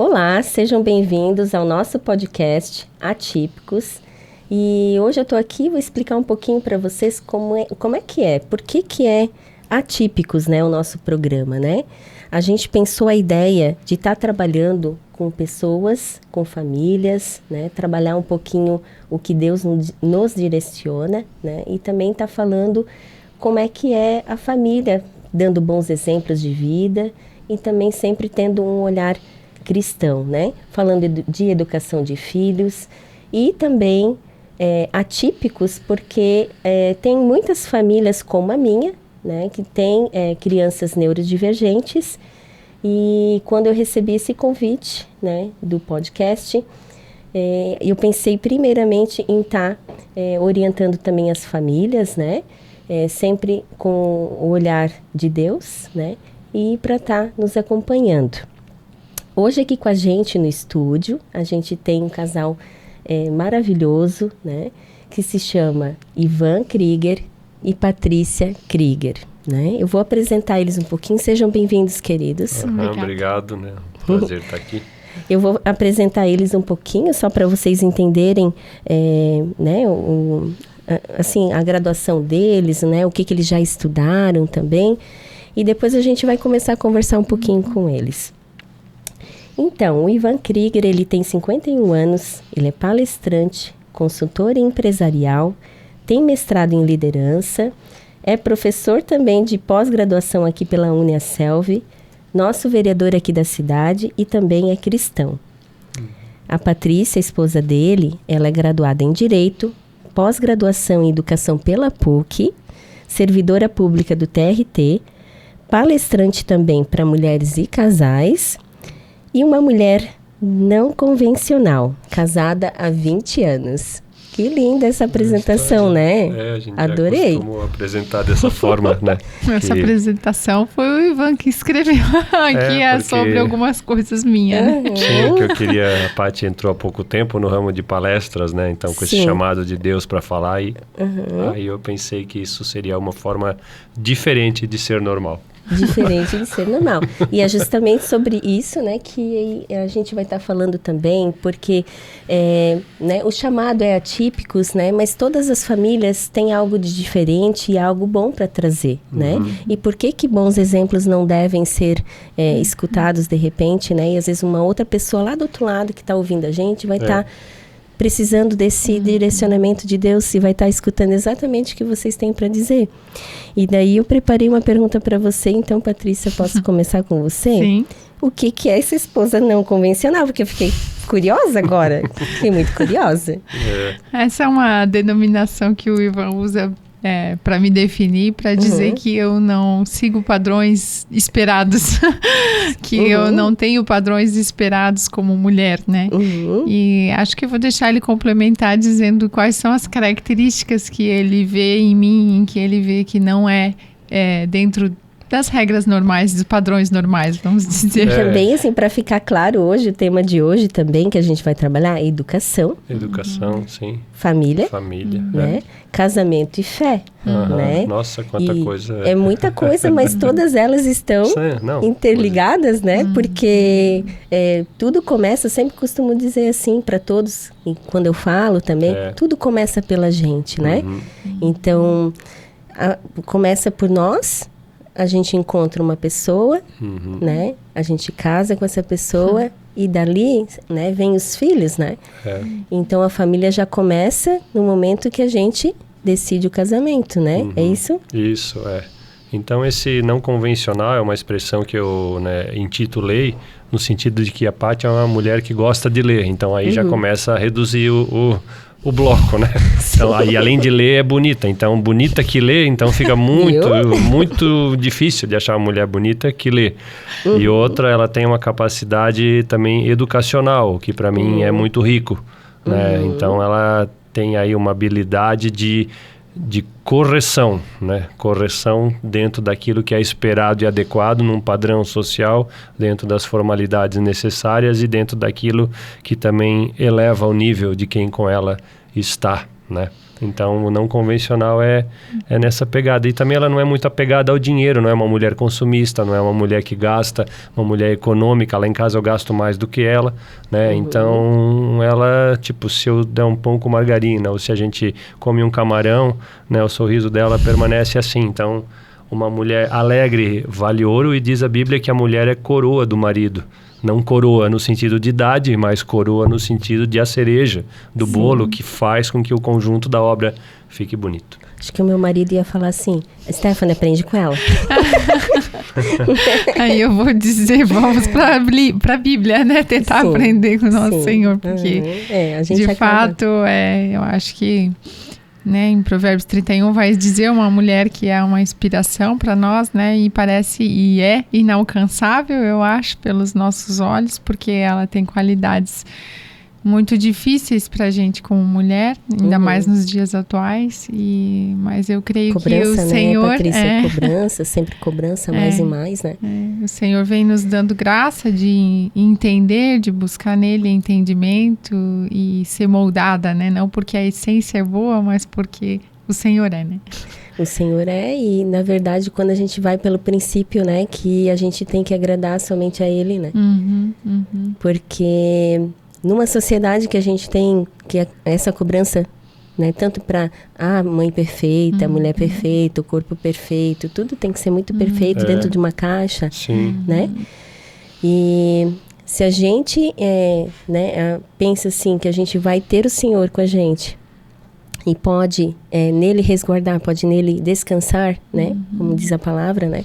Olá, sejam bem-vindos ao nosso podcast Atípicos. E hoje eu estou aqui, vou explicar um pouquinho para vocês como é que é, por que é Atípicos, né, o nosso programa, né? A gente pensou a ideia de estar trabalhando com pessoas, com famílias, né? Trabalhar um pouquinho o que Deus nos direciona, né? E também estar falando como é que é a família, dando bons exemplos de vida e também sempre tendo um olhar cristão, né? Falando de educação de filhos e também atípicos, porque tem muitas famílias como a minha, né? Que tem crianças neurodivergentes. E quando eu recebi esse convite, né, do podcast, eu pensei primeiramente em estar orientando também as famílias, né? Sempre com o olhar de Deus, né? E para estar nos acompanhando. Hoje aqui com a gente no estúdio, a gente tem um casal maravilhoso, né? Que se chama Ivan Krieger e Patrícia Krieger, né? Eu vou apresentar eles um pouquinho. Sejam bem-vindos, queridos. Obrigado, né? Prazer estar aqui. Eu vou apresentar eles um pouquinho, só para vocês entenderem, né? Assim, a graduação deles, né? O que eles já estudaram também. E depois a gente vai começar a conversar um pouquinho com eles. Então, o Ivan Krieger, ele tem 51 anos, ele é palestrante, consultor empresarial, tem mestrado em liderança, é professor também de pós-graduação aqui pela Uniaselv, nosso vereador aqui da cidade e também é cristão. A Patrícia, a esposa dele, ela é graduada em Direito, pós-graduação em Educação pela PUC, servidora pública do TRT, palestrante também para mulheres e casais e uma mulher não convencional, casada há 20 anos. Que linda essa apresentação, né? A gente adorei. Já costumou apresentar dessa forma, né? Essa apresentação foi o Ivan que escreveu aqui sobre algumas coisas minhas, né? Sim, que eu queria... A Paty entrou há pouco tempo no ramo de palestras, né? Então, com esse chamado de Deus para falar, aí eu pensei que isso seria uma forma diferente de ser normal. Diferente de ser normal. E é justamente sobre isso, né, que a gente vai estar falando também, porque né, o chamado é Atípicos, né, mas todas as famílias têm algo de diferente e algo bom para trazer, né? E por que bons exemplos não devem ser escutados de repente, né? E às vezes uma outra pessoa lá do outro lado que está ouvindo a gente vai estar precisando desse direcionamento de Deus e vai estar escutando exatamente o que vocês têm para dizer. E daí eu preparei uma pergunta para você, então, Patrícia, posso começar com você? Sim. O que é essa esposa não convencional? Porque eu fiquei curiosa agora, fiquei muito curiosa. Essa é uma denominação que o Ivan usa para me definir, para dizer que eu não sigo padrões esperados, que eu não tenho padrões esperados como mulher, né? E acho que eu vou deixar ele complementar dizendo quais são as características que ele vê em mim, que ele vê que não é dentro das regras normais, dos padrões normais, vamos dizer. Também, assim, para ficar claro hoje, o tema de hoje também que a gente vai trabalhar é educação. Educação, sim. Família. Né? Casamento e fé. Né? Nossa, quanta coisa. É muita coisa, mas todas elas estão interligadas, né? Porque tudo começa, eu sempre costumo dizer assim para todos, e quando eu falo também, tudo começa pela gente, né? Então, começa por nós. A gente encontra uma pessoa, né? A gente casa com essa pessoa e dali, né, vem os filhos, né? Então a família já começa no momento que a gente decide o casamento, né? É isso? Isso, Então esse não convencional é uma expressão que eu intitulei no sentido de que a Paty é uma mulher que gosta de ler. Então aí já começa a reduzir o bloco, né? Então, aí, além de ler, é bonita. Então, bonita que lê, então fica muito difícil de achar uma mulher bonita que lê. E outra, ela tem uma capacidade também educacional, que para mim é muito rico, né? Então, ela tem aí uma habilidade de correção, né? Correção dentro daquilo que é esperado e adequado num padrão social, dentro das formalidades necessárias e dentro daquilo que também eleva o nível de quem com ela está, né? Então, o não convencional é nessa pegada. E também ela não é muito apegada ao dinheiro, não é uma mulher consumista, não é uma mulher que gasta, uma mulher econômica. Lá em casa eu gasto mais do que ela, né? Então, ela, tipo, se eu der um pão com margarina ou se a gente come um camarão, né? O sorriso dela permanece assim. Então, uma mulher alegre vale ouro e diz a Bíblia que a mulher é coroa do marido. Não coroa no sentido de idade, mas coroa no sentido de a cereja do bolo que faz com que o conjunto da obra fique bonito. Acho que o meu marido ia falar assim, Stephanie, aprende com ela. Aí eu vou dizer, vamos para a Bíblia, né? Tentar aprender com o nosso Senhor, porque a gente de fato, eu acho que... Né, em Provérbios 31 vai dizer uma mulher que é uma inspiração para nós, né, e é inalcançável, eu acho, pelos nossos olhos, porque ela tem qualidades muito difíceis para a gente como mulher, ainda mais nos dias atuais, mas eu creio cobrança, que o Senhor... Patrícia, cobrança, sempre cobrança, mais e mais, né? O Senhor vem nos dando graça de entender, de buscar nele entendimento e ser moldada, né? Não porque a essência é boa, mas porque o Senhor é, né? O Senhor é, e na verdade quando a gente vai pelo princípio, né, que a gente tem que agradar somente a Ele, né? Porque... numa sociedade que a gente tem que essa cobrança, né, tanto para a mãe perfeita, a mulher perfeita, o corpo perfeito, tudo tem que ser muito perfeito dentro de uma caixa, né? E se a gente pensa assim que a gente vai ter o Senhor com a gente e pode nele resguardar, pode nele descansar, né? Como diz a palavra, né?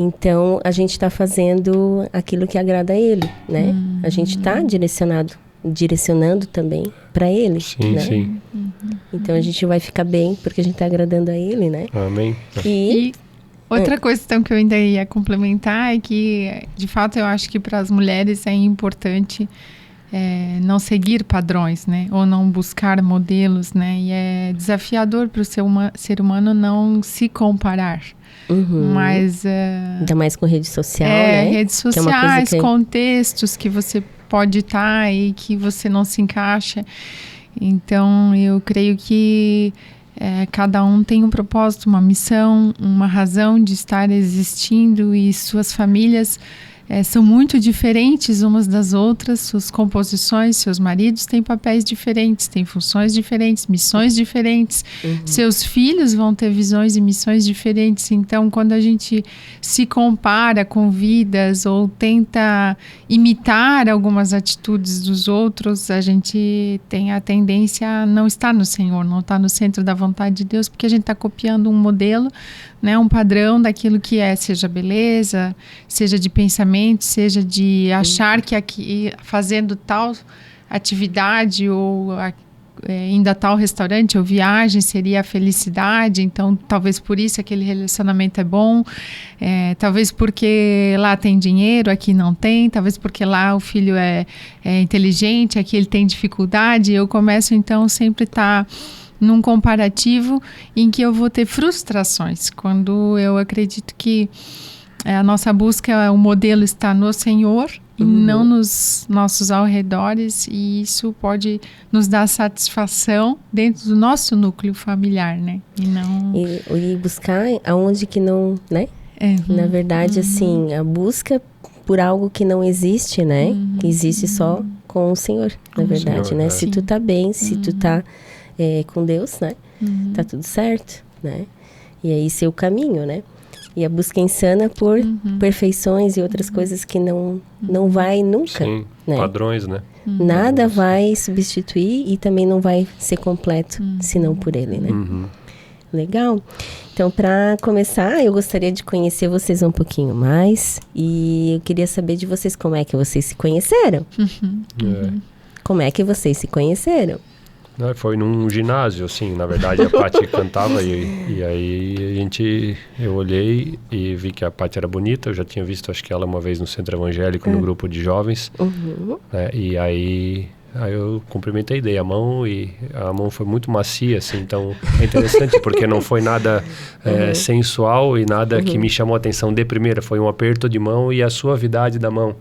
Então, a gente está fazendo aquilo que agrada a Ele, né? A gente está direcionando também para Ele, né? Sim. Então, a gente vai ficar bem porque a gente está agradando a Ele, né? Amém. E outra questão que eu ainda ia complementar é que, de fato, eu acho que para as mulheres é importante não seguir padrões, né? Ou não buscar modelos, né? E é desafiador para o ser humano não se comparar. Mas ainda mais com rede social, né? Redes sociais, contextos que você pode estar e que você não se encaixa. Então, eu creio que cada um tem um propósito, uma missão, uma razão de estar existindo, e suas famílias são muito diferentes umas das outras, suas composições, seus maridos têm papéis diferentes, têm funções diferentes, missões diferentes, seus filhos vão ter visões e missões diferentes. Então, quando a gente se compara com vidas ou tenta imitar algumas atitudes dos outros, a gente tem a tendência a não estar no Senhor, não estar no centro da vontade de Deus, porque a gente está copiando um modelo, né, um padrão daquilo que seja beleza, seja de pensamento, seja de achar que aqui, fazendo tal atividade ou indo a tal restaurante ou viagem seria a felicidade. Então talvez por isso aquele relacionamento é bom, talvez porque lá tem dinheiro, aqui não tem, talvez porque lá o filho é inteligente, aqui ele tem dificuldade. Eu começo então sempre estar num comparativo em que eu vou ter frustrações, quando eu acredito que a nossa busca, o modelo está no Senhor e não nos nossos arredores, e isso pode nos dar satisfação dentro do nosso núcleo familiar, né? E buscar aonde que não, né? Na verdade, assim, a busca por algo que não existe, né? Que existe só com o Senhor, na verdade, né? Se tu tá bem, se tu tá com Deus, né? Tá tudo certo, né? E aí esse é o caminho, né? E a busca insana por perfeições e outras coisas que não vai nunca. Sim, né? Padrões, né? Nada vai substituir e também não vai ser completo, senão por Ele, né? Legal. Então, para começar, eu gostaria de conhecer vocês um pouquinho mais. E eu queria saber de vocês como é que vocês se conheceram. Como é que vocês se conheceram? Foi num ginásio, assim, na verdade a Paty cantava e aí eu olhei e vi que a Paty era bonita. Eu já tinha visto, acho que ela uma vez no centro evangélico, no grupo de jovens, né? E aí eu cumprimentei, dei a mão, e a mão foi muito macia, assim. Então é interessante porque não foi nada sensual e nada que me chamou a atenção de primeira. Foi um aperto de mão e a suavidade da mão,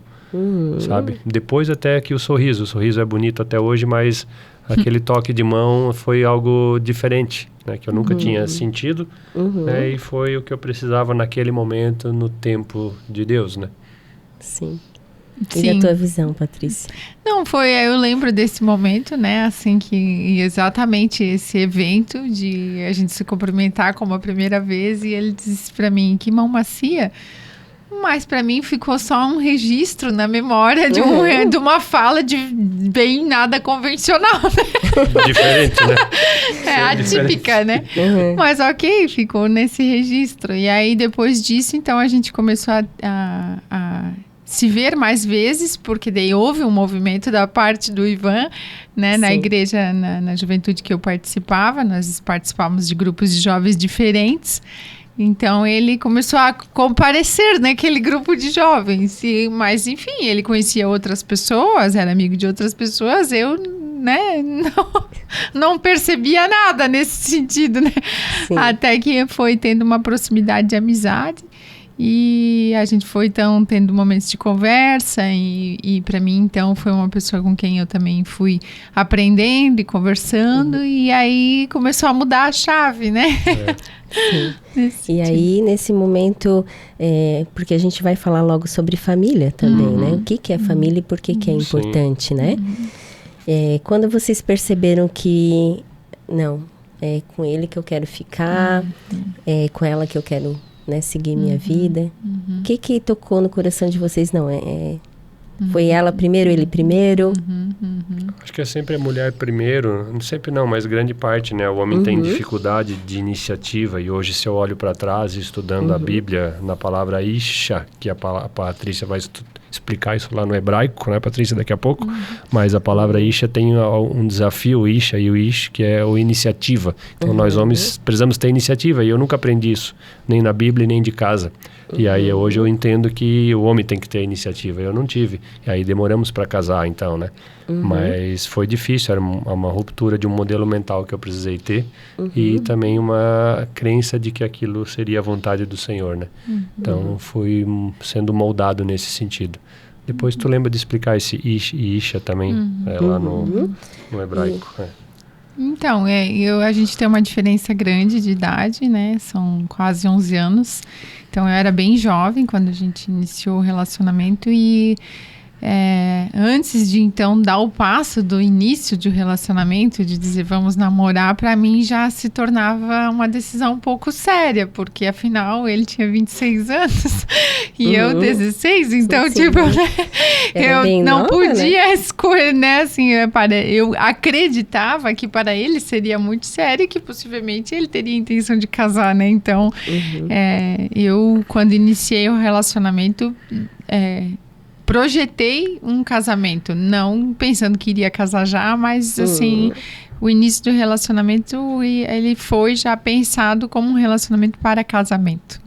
sabe? Depois até que o sorriso é bonito até hoje, mas aquele toque de mão foi algo diferente, né? Que eu nunca tinha sentido, né? E foi o que eu precisava naquele momento, no tempo de Deus, né? Sim. Sim. E a tua visão, Patrícia? Não, eu lembro desse momento, né, assim, que exatamente esse evento de a gente se cumprimentar como a primeira vez, e ele disse pra mim, que mão macia, mas pra mim ficou só um registro na memória de uma fala de bem nada convencional, né? Diferente, né? Atípica, né? Mas ok, ficou nesse registro. E aí, depois disso, então, a gente começou a se ver mais vezes, porque daí houve um movimento da parte do Ivan, né, na igreja, na juventude que eu participava, nós participávamos de grupos de jovens diferentes, então ele começou a comparecer naquele grupo de jovens, mas enfim, ele conhecia outras pessoas, era amigo de outras pessoas, eu, né, não percebia nada nesse sentido, né, até que foi tendo uma proximidade de amizade. E a gente foi, então, tendo momentos de conversa e para mim, então, foi uma pessoa com quem eu também fui aprendendo e conversando e aí começou a mudar a chave, né? E aí, nesse momento, porque a gente vai falar logo sobre família também, né? O que é família e por que é importante, né? Quando vocês perceberam que, não, é com ele que eu quero ficar, é com ela que eu quero... né, seguir minha vida. O que tocou no coração de vocês? Não, foi ela primeiro, ele primeiro? Acho que é sempre a mulher primeiro, sempre não, mas grande parte, né? O homem tem dificuldade de iniciativa e hoje se eu olho para trás estudando a Bíblia na palavra Isha, que a Patrícia vai explicar isso lá no hebraico, né, Patrícia, daqui a pouco, mas a palavra Isha tem um desafio, Isha e o Ish, que é o iniciativa. Então nós homens precisamos ter iniciativa e eu nunca aprendi isso, nem na Bíblia nem de casa. E aí hoje eu entendo que o homem tem que ter iniciativa, eu não tive. E aí demoramos para casar então, né? Mas foi difícil, era uma ruptura de um modelo mental que eu precisei ter e também uma crença de que aquilo seria a vontade do Senhor, né? Então fui sendo moldado nesse sentido. Depois tu lembra de explicar esse Ish e Isha também, lá no hebraico. Então, a gente tem uma diferença grande de idade, né? São quase 11 anos. Então, eu era bem jovem quando a gente iniciou o relacionamento e antes de, então, dar o passo do início de um relacionamento, de dizer vamos namorar, para mim já se tornava uma decisão um pouco séria, porque afinal ele tinha 26 anos e eu 16, então eu não podia escolher, né, assim, eu acreditava que para ele seria muito sério e que possivelmente ele teria intenção de casar, né, então eu quando iniciei o relacionamento projetei um casamento, não pensando que iria casar já, mas assim, o início do relacionamento, ele foi já pensado como um relacionamento para casamento.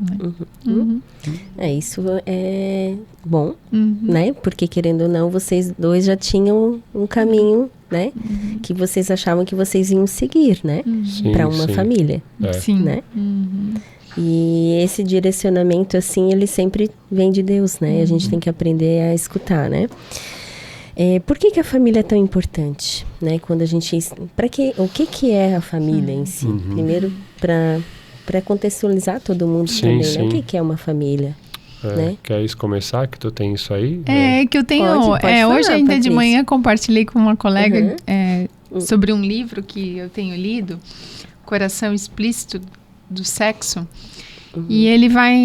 Né? Isso é bom, né? Porque querendo ou não, vocês dois já tinham um caminho, né? Que vocês achavam que vocês iam seguir, né? Para uma família. Sim. Né? E esse direcionamento, assim, ele sempre vem de Deus, né? A gente tem que aprender a escutar, né? Por que a família é tão importante, né? Quando a gente... o que é a família em si? Primeiro, para contextualizar todo mundo também, né? O que é uma família? Né? Queres começar, que tu tem isso aí? Que eu tenho... Pode falar, hoje ainda Patrícia. de manhã compartilhei com uma colega sobre um livro que eu tenho lido, Coração Explícito do Sexo, e ele vai,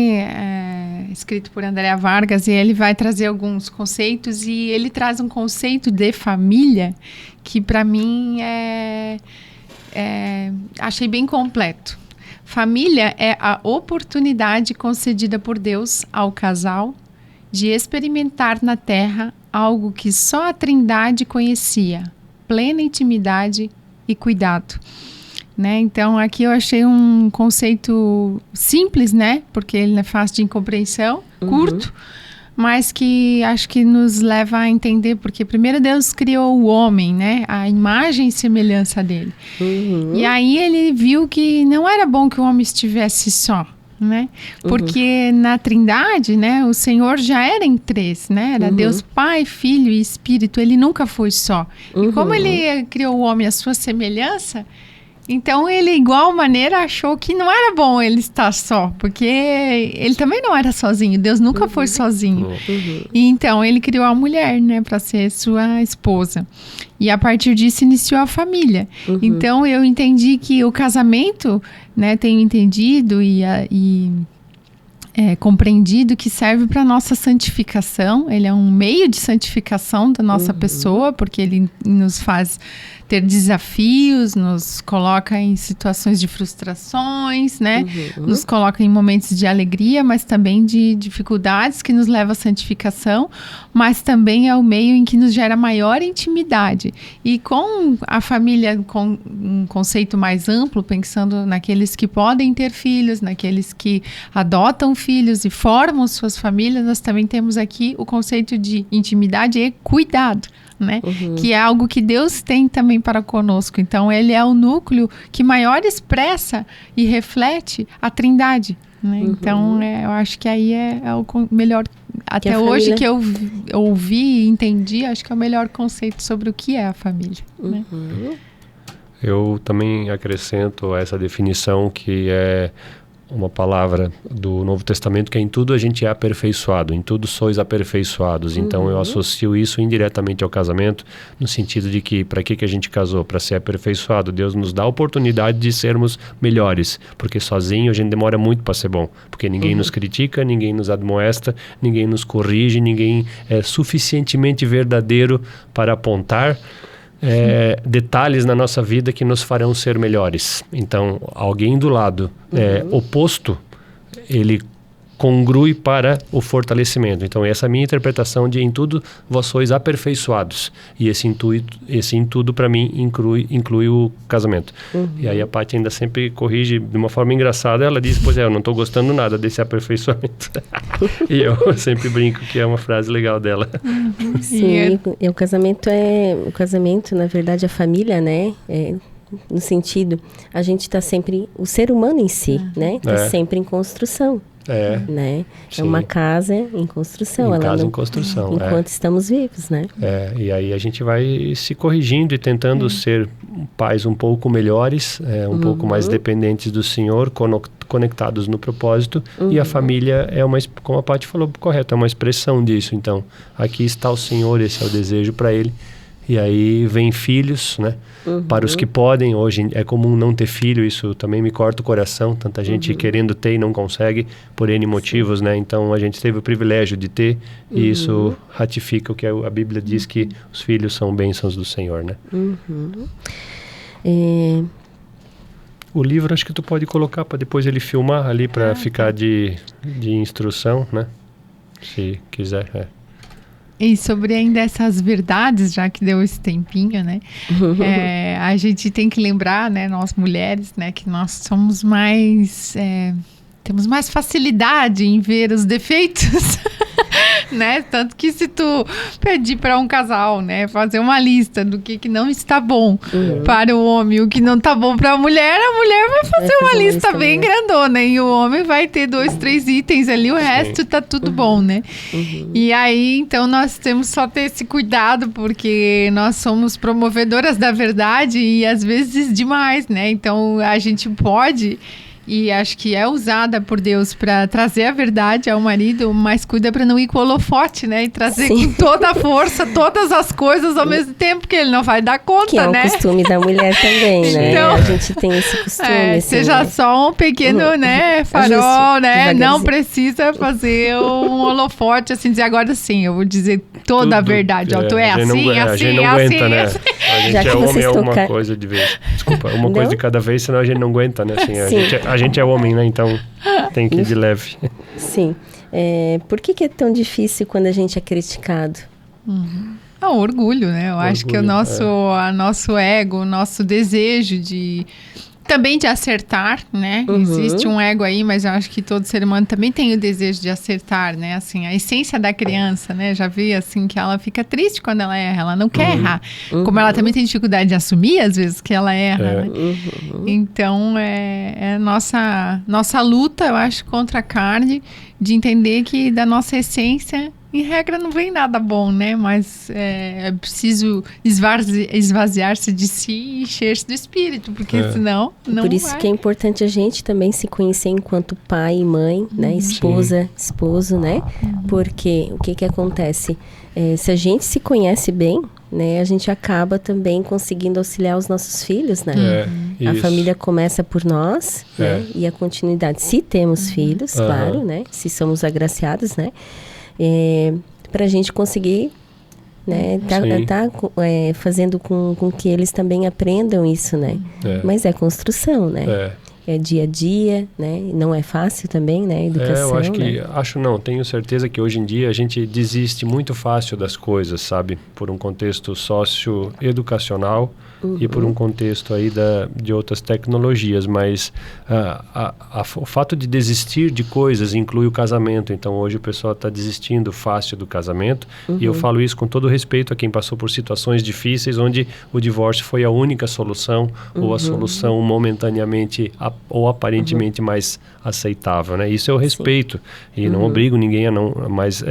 escrito por Andréa Vargas, e ele vai trazer alguns conceitos, e ele traz um conceito de família que para mim achei bem completo. Família é a oportunidade concedida por Deus ao casal de experimentar na terra algo que só a Trindade conhecia, plena intimidade e cuidado. Né? Então, aqui eu achei um conceito simples, né? Porque ele é fácil de compreensão, curto, mas que acho que nos leva a entender, porque primeiro Deus criou o homem, né? A imagem e semelhança dele. E aí ele viu que não era bom que o homem estivesse só, né? Porque na Trindade, né, o Senhor já era em 3, né? Era Deus Pai, Filho e Espírito. Ele nunca foi só. E como ele criou o homem à sua semelhança, então ele, igual maneira, achou que não era bom ele estar só, porque ele também não era sozinho. Deus nunca foi sozinho. E então ele criou a mulher, né, para ser sua esposa. E a partir disso iniciou a família. Então eu entendi que o casamento, né, tenho entendido e compreendido que serve para nossa santificação. Ele é um meio de santificação da nossa pessoa, porque ele nos faz ter desafios, nos coloca em situações de frustrações, né? Nos coloca em momentos de alegria, mas também de dificuldades que nos levam à santificação, mas também é o meio em que nos gera maior intimidade. E com a família, com um conceito mais amplo, pensando naqueles que podem ter filhos, naqueles que adotam filhos e formam suas famílias, nós também temos aqui o conceito de intimidade e cuidado, né? Que é algo que Deus tem também para conosco. Então, ele é o núcleo que maior expressa e reflete a Trindade, né? Então, eu acho que aí é o melhor, até hoje que eu ouvi e entendi, acho que é o melhor conceito sobre o que é a família, né? Eu também acrescento essa definição que é uma palavra do Novo Testamento, que é: em tudo a gente é aperfeiçoado, em tudo sois aperfeiçoados. Então eu associo isso indiretamente ao casamento, no sentido de que para que a gente casou? Para ser aperfeiçoado. Deus nos dá a oportunidade de sermos melhores, porque sozinho a gente demora muito para ser bom, porque ninguém nos critica, ninguém nos admoesta, ninguém nos corrige, ninguém é suficientemente verdadeiro para apontar detalhes na nossa vida que nos farão ser melhores. Então, alguém do lado oposto, ele congrui para o fortalecimento. Então, essa é a minha interpretação de: em tudo vós sois aperfeiçoados. E esse em tudo, para mim, inclui o casamento. E aí a Paty ainda sempre corrige de uma forma engraçada. Ela diz: pois eu não estou gostando nada desse aperfeiçoamento. E eu sempre brinco que é uma frase legal dela. Sim, e o casamento, na verdade, a família, né? No sentido, a gente está sempre, o ser humano em si, né? Está sempre em construção. Né? É uma casa em construção. Em construção. Enquanto estamos vivos, né? E aí a gente vai se corrigindo e tentando ser pais um pouco melhores, um pouco mais dependentes do Senhor, conectados no propósito. E a família é como a Paty falou, correto, é uma expressão disso. Então, aqui está o Senhor, esse é o desejo para Ele. E aí vem filhos, né? Para os que podem. Hoje é comum não ter filho, isso também me corta o coração. Tanta gente querendo ter e não consegue, por N motivos, né? Então a gente teve o privilégio de ter, e isso ratifica o que a Bíblia diz, que os filhos são bênçãos do Senhor, né? O livro acho que tu pode colocar para depois ele filmar ali, para ficar de instrução, né? Se quiser, E sobre ainda essas verdades, já que deu esse tempinho, né? A gente tem que lembrar, né, nós mulheres, né, que nós somos mais... temos mais facilidade em ver os defeitos, né? Tanto que se tu pedir para um casal, né, fazer uma lista do que não está bom para o homem, o que não está bom para a mulher vai fazer uma lista bem grandona, e o homem vai ter 2, 3 itens ali, o resto tá tudo bom, né? E aí, então, nós temos só ter esse cuidado, porque nós somos promovedoras da verdade e às vezes demais, né? Então, a gente pode... E acho que é usada por Deus para trazer a verdade ao marido, mas cuida para não ir com o holofote, né? E trazer com toda a força, todas as coisas ao mesmo tempo, que ele não vai dar conta, que é né? o costume da mulher também, né? Então, a gente tem esse costume. Assim, seja só um pequeno, né, farol, né? Não precisa fazer um holofote, assim, dizer agora sim, eu vou dizer toda a verdade. Ó, tu é assim, a gente não assim, aguenta, né? assim. A gente homem, é uma coisa de vez. Desculpa, uma coisa de cada vez, senão a gente não aguenta, né? Assim, a gente é homem, né? Então tem que ir de leve. Sim. Por que é tão difícil quando a gente é criticado? O orgulho, né? Eu acho que o nosso ego, o nosso desejo de Também de acertar, né? Existe um ego aí, mas eu acho que todo ser humano também tem o desejo de acertar, né? Assim, a essência da criança, né? Já vi, assim, que ela fica triste quando ela erra, ela não quer errar. Como ela também tem dificuldade de assumir, às vezes, que ela erra, né? Então, é nossa luta, eu acho, contra a carne, de entender que da nossa essência... Em regra, não vem nada bom, né? Mas é preciso esvaziar-se de si e encher-se do espírito, porque senão não Por isso vai. que é importante a gente também se conhecer enquanto pai e mãe, né? Esposa, esposo, né? Porque o que acontece? Se a gente se conhece bem, né? A gente acaba também conseguindo auxiliar os nossos filhos, né? A família começa por nós, né? E a continuidade. Se temos filhos, claro, né? Se somos agraciados, né? Para a gente conseguir, né, tá fazendo com que eles também aprendam isso, né? Mas é construção, né? É dia a dia, né? Não é fácil também, né? Educação, eu acho que... tenho certeza que hoje em dia a gente desiste muito fácil das coisas, sabe? Por um contexto socioeducacional e por um contexto aí de outras tecnologias, mas o fato de desistir de coisas inclui o casamento. Então hoje o pessoal está desistindo fácil do casamento e eu falo isso com todo respeito a quem passou por situações difíceis onde o divórcio foi a única solução ou a solução momentaneamente ou aparentemente mais aceitável, né? Isso eu respeito e não obrigo ninguém a não, mas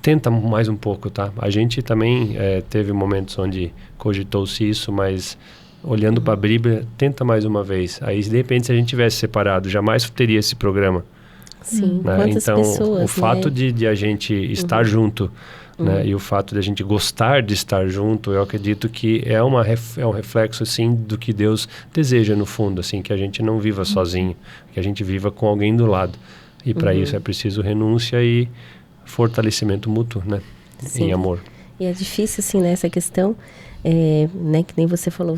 tenta mais um pouco, tá? A gente também teve momentos onde cogitou-se isso, mas olhando para a Bíblia, tenta mais uma vez. Aí, de repente, se a gente tivesse separado, jamais teria esse programa. Sim, né? quantas Então, pessoas, o fato né? de a gente estar junto, né? E o fato de a gente gostar de estar junto, eu acredito que é um reflexo, assim, do que Deus deseja, no fundo, assim, que a gente não viva sozinho, que a gente viva com alguém do lado. E para isso é preciso renúncia e fortalecimento mútuo, né? Sim. Em amor. E é difícil, assim, né, essa questão, né, que nem você falou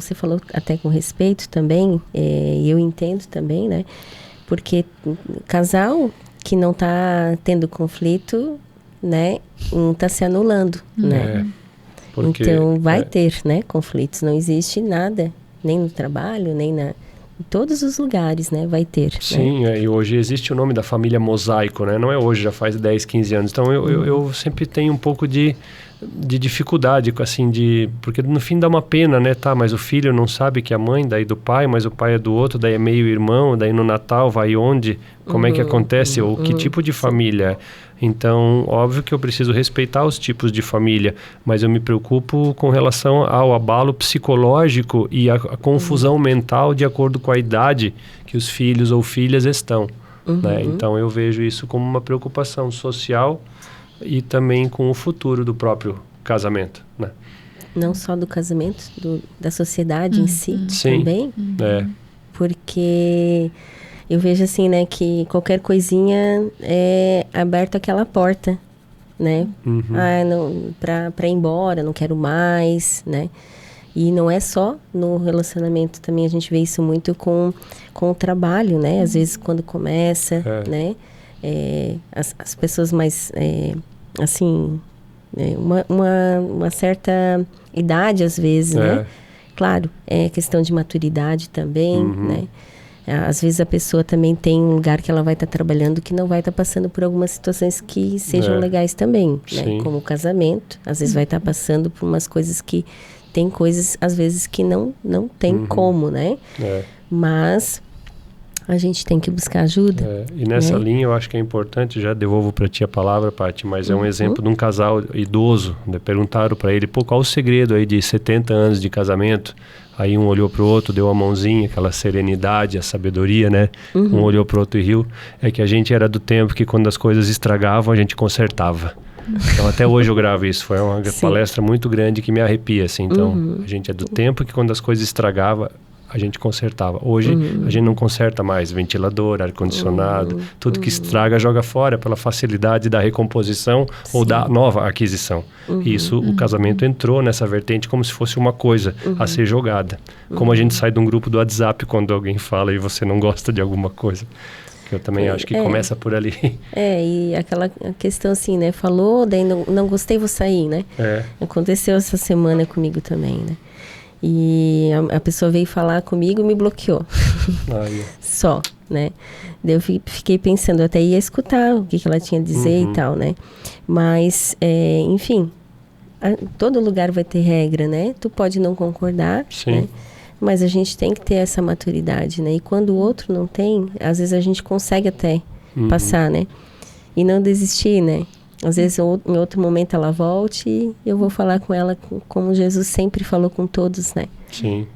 até com respeito também, e eu entendo também, né, porque casal que não está tendo conflito, né, está se anulando, né? Porque, então vai ter, né, conflitos, não existe nada, nem no trabalho, nem em todos os lugares, né, vai ter. Sim, né? E hoje existe o nome da família mosaico, né? Não é hoje, já faz 10, 15 anos. Então eu sempre tenho um pouco de dificuldade, assim, porque no fim dá uma pena, né? Tá, mas o filho não sabe que é a mãe, daí do pai, mas o pai é do outro, daí é meio irmão, daí no Natal vai onde? Como é que acontece? Ou que tipo de família? Então, óbvio que eu preciso respeitar os tipos de família, mas eu me preocupo com relação ao abalo psicológico e a confusão mental de acordo com a idade que os filhos ou filhas estão. Né? Então, eu vejo isso como uma preocupação social e também com o futuro do próprio casamento, né? Não só do casamento, da sociedade em si também. Porque eu vejo assim, né, que qualquer coisinha é aberta aquela porta, né? Pra ir embora, não quero mais, né? E não é só no relacionamento, também a gente vê isso muito com o trabalho, né? Às vezes quando começa, né? As pessoas mais, assim, uma certa idade às vezes, né? Claro, é questão de maturidade também, né? Às vezes a pessoa também tem um lugar que ela vai estar trabalhando que não vai estar passando por algumas situações que sejam legais também, né? Como o casamento, às vezes vai estar passando por umas coisas que tem coisas, às vezes, que não tem como, né? Mas a gente tem que buscar ajuda. E nessa linha eu acho que é importante, já devolvo para ti a palavra, Paty, mas é um exemplo de um casal idoso, né? Perguntaram para ele, qual o segredo aí de 70 anos de casamento? Aí um olhou para o outro, deu a mãozinha, aquela serenidade, a sabedoria, né? Um olhou para o outro e riu. É que a gente era do tempo que quando as coisas estragavam, a gente consertava. Então até hoje eu gravo isso, foi uma palestra muito grande que me arrepia, assim. Então a gente é do tempo que quando as coisas estragavam, a gente consertava. Hoje a gente não conserta mais ventilador, ar-condicionado, tudo que estraga joga fora pela facilidade da recomposição ou da nova aquisição. E isso, o casamento entrou nessa vertente como se fosse uma coisa a ser jogada. Como a gente sai de um grupo do WhatsApp quando alguém fala e você não gosta de alguma coisa. Que eu também acho que começa por ali. E aquela questão assim, né? Falou, daí não gostei, vou sair, né? Aconteceu essa semana comigo também, né? E a pessoa veio falar comigo e me bloqueou. Aí. Só, né? Daí eu fiquei pensando, eu até ia escutar o que ela tinha a dizer e tal, né? Mas, enfim, todo lugar vai ter regra, né? Tu pode não concordar, né? Mas a gente tem que ter essa maturidade, né? E quando o outro não tem, às vezes a gente consegue até passar, né? E não desistir, né? Às vezes, em outro momento, ela volte e eu vou falar com ela como Jesus sempre falou com todos, né? Sim.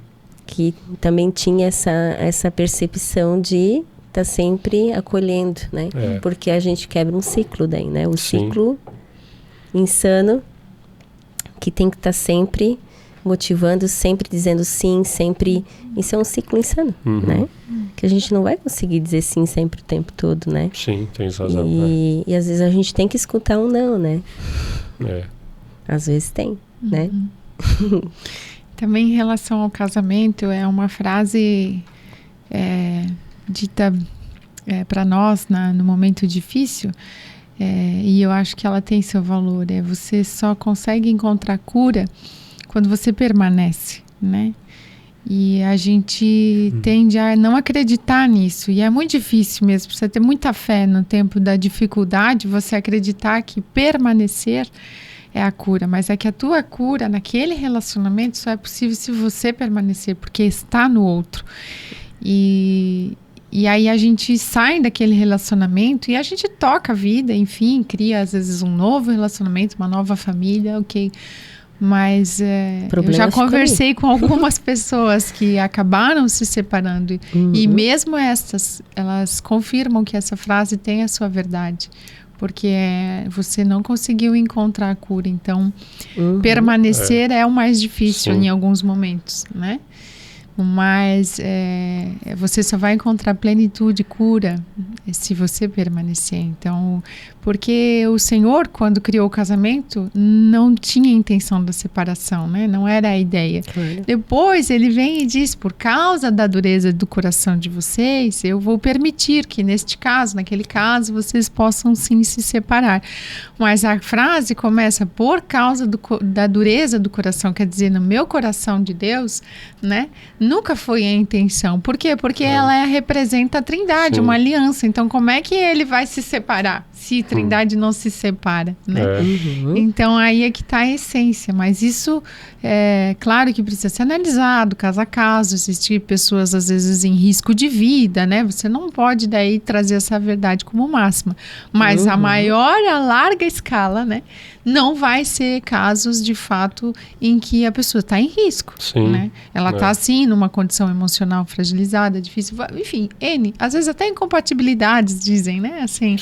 Que também tinha essa percepção de estar sempre acolhendo, né? Porque a gente quebra um ciclo daí, né? O ciclo insano que tem que estar sempre motivando, sempre dizendo sim, sempre... Isso é um ciclo insano, né? Que a gente não vai conseguir dizer sim sempre o tempo todo, né? Sim, tem razão. E às vezes a gente tem que escutar um não, né? Às vezes tem, né? Também em relação ao casamento, é uma frase dita para nós no momento difícil, e eu acho que ela tem seu valor. Você só consegue encontrar cura quando você permanece, né? E a gente tende a não acreditar nisso. E é muito difícil mesmo. Você ter muita fé no tempo da dificuldade, você acreditar que permanecer é a cura. Mas é que a tua cura naquele relacionamento só é possível se você permanecer, porque está no outro. E aí a gente sai daquele relacionamento e a gente toca a vida, enfim, cria às vezes um novo relacionamento, uma nova família, ok. Mas eu já conversei com algumas pessoas que acabaram se separando e mesmo estas, elas confirmam que essa frase tem a sua verdade, porque você não conseguiu encontrar a cura, então permanecer é o mais difícil em alguns momentos, né? Mas você só vai encontrar plenitude e cura se você permanecer. Então, porque o Senhor, quando criou o casamento, não tinha intenção da separação, né? Não era a ideia. Claro. Depois ele vem e diz, por causa da dureza do coração de vocês, eu vou permitir que neste caso, naquele caso, vocês possam sim se separar. Mas a frase começa por causa da dureza do coração, quer dizer, no meu coração de Deus, né? Nunca foi a intenção. Por quê? Porque ela representa a Trindade, uma aliança. Então, como é que ele vai se separar se Trindade não se separa, né? Então, aí é que está a essência. Mas isso, claro que precisa ser analisado, caso a caso. Existem pessoas, às vezes, em risco de vida, né? Você não pode, daí, trazer essa verdade como máxima. Mas a larga escala, né? Não vai ser casos, de fato, em que a pessoa está em risco, né? Ela está, assim, numa condição emocional fragilizada, difícil, enfim, às vezes até incompatibilidades, dizem, né? Assim,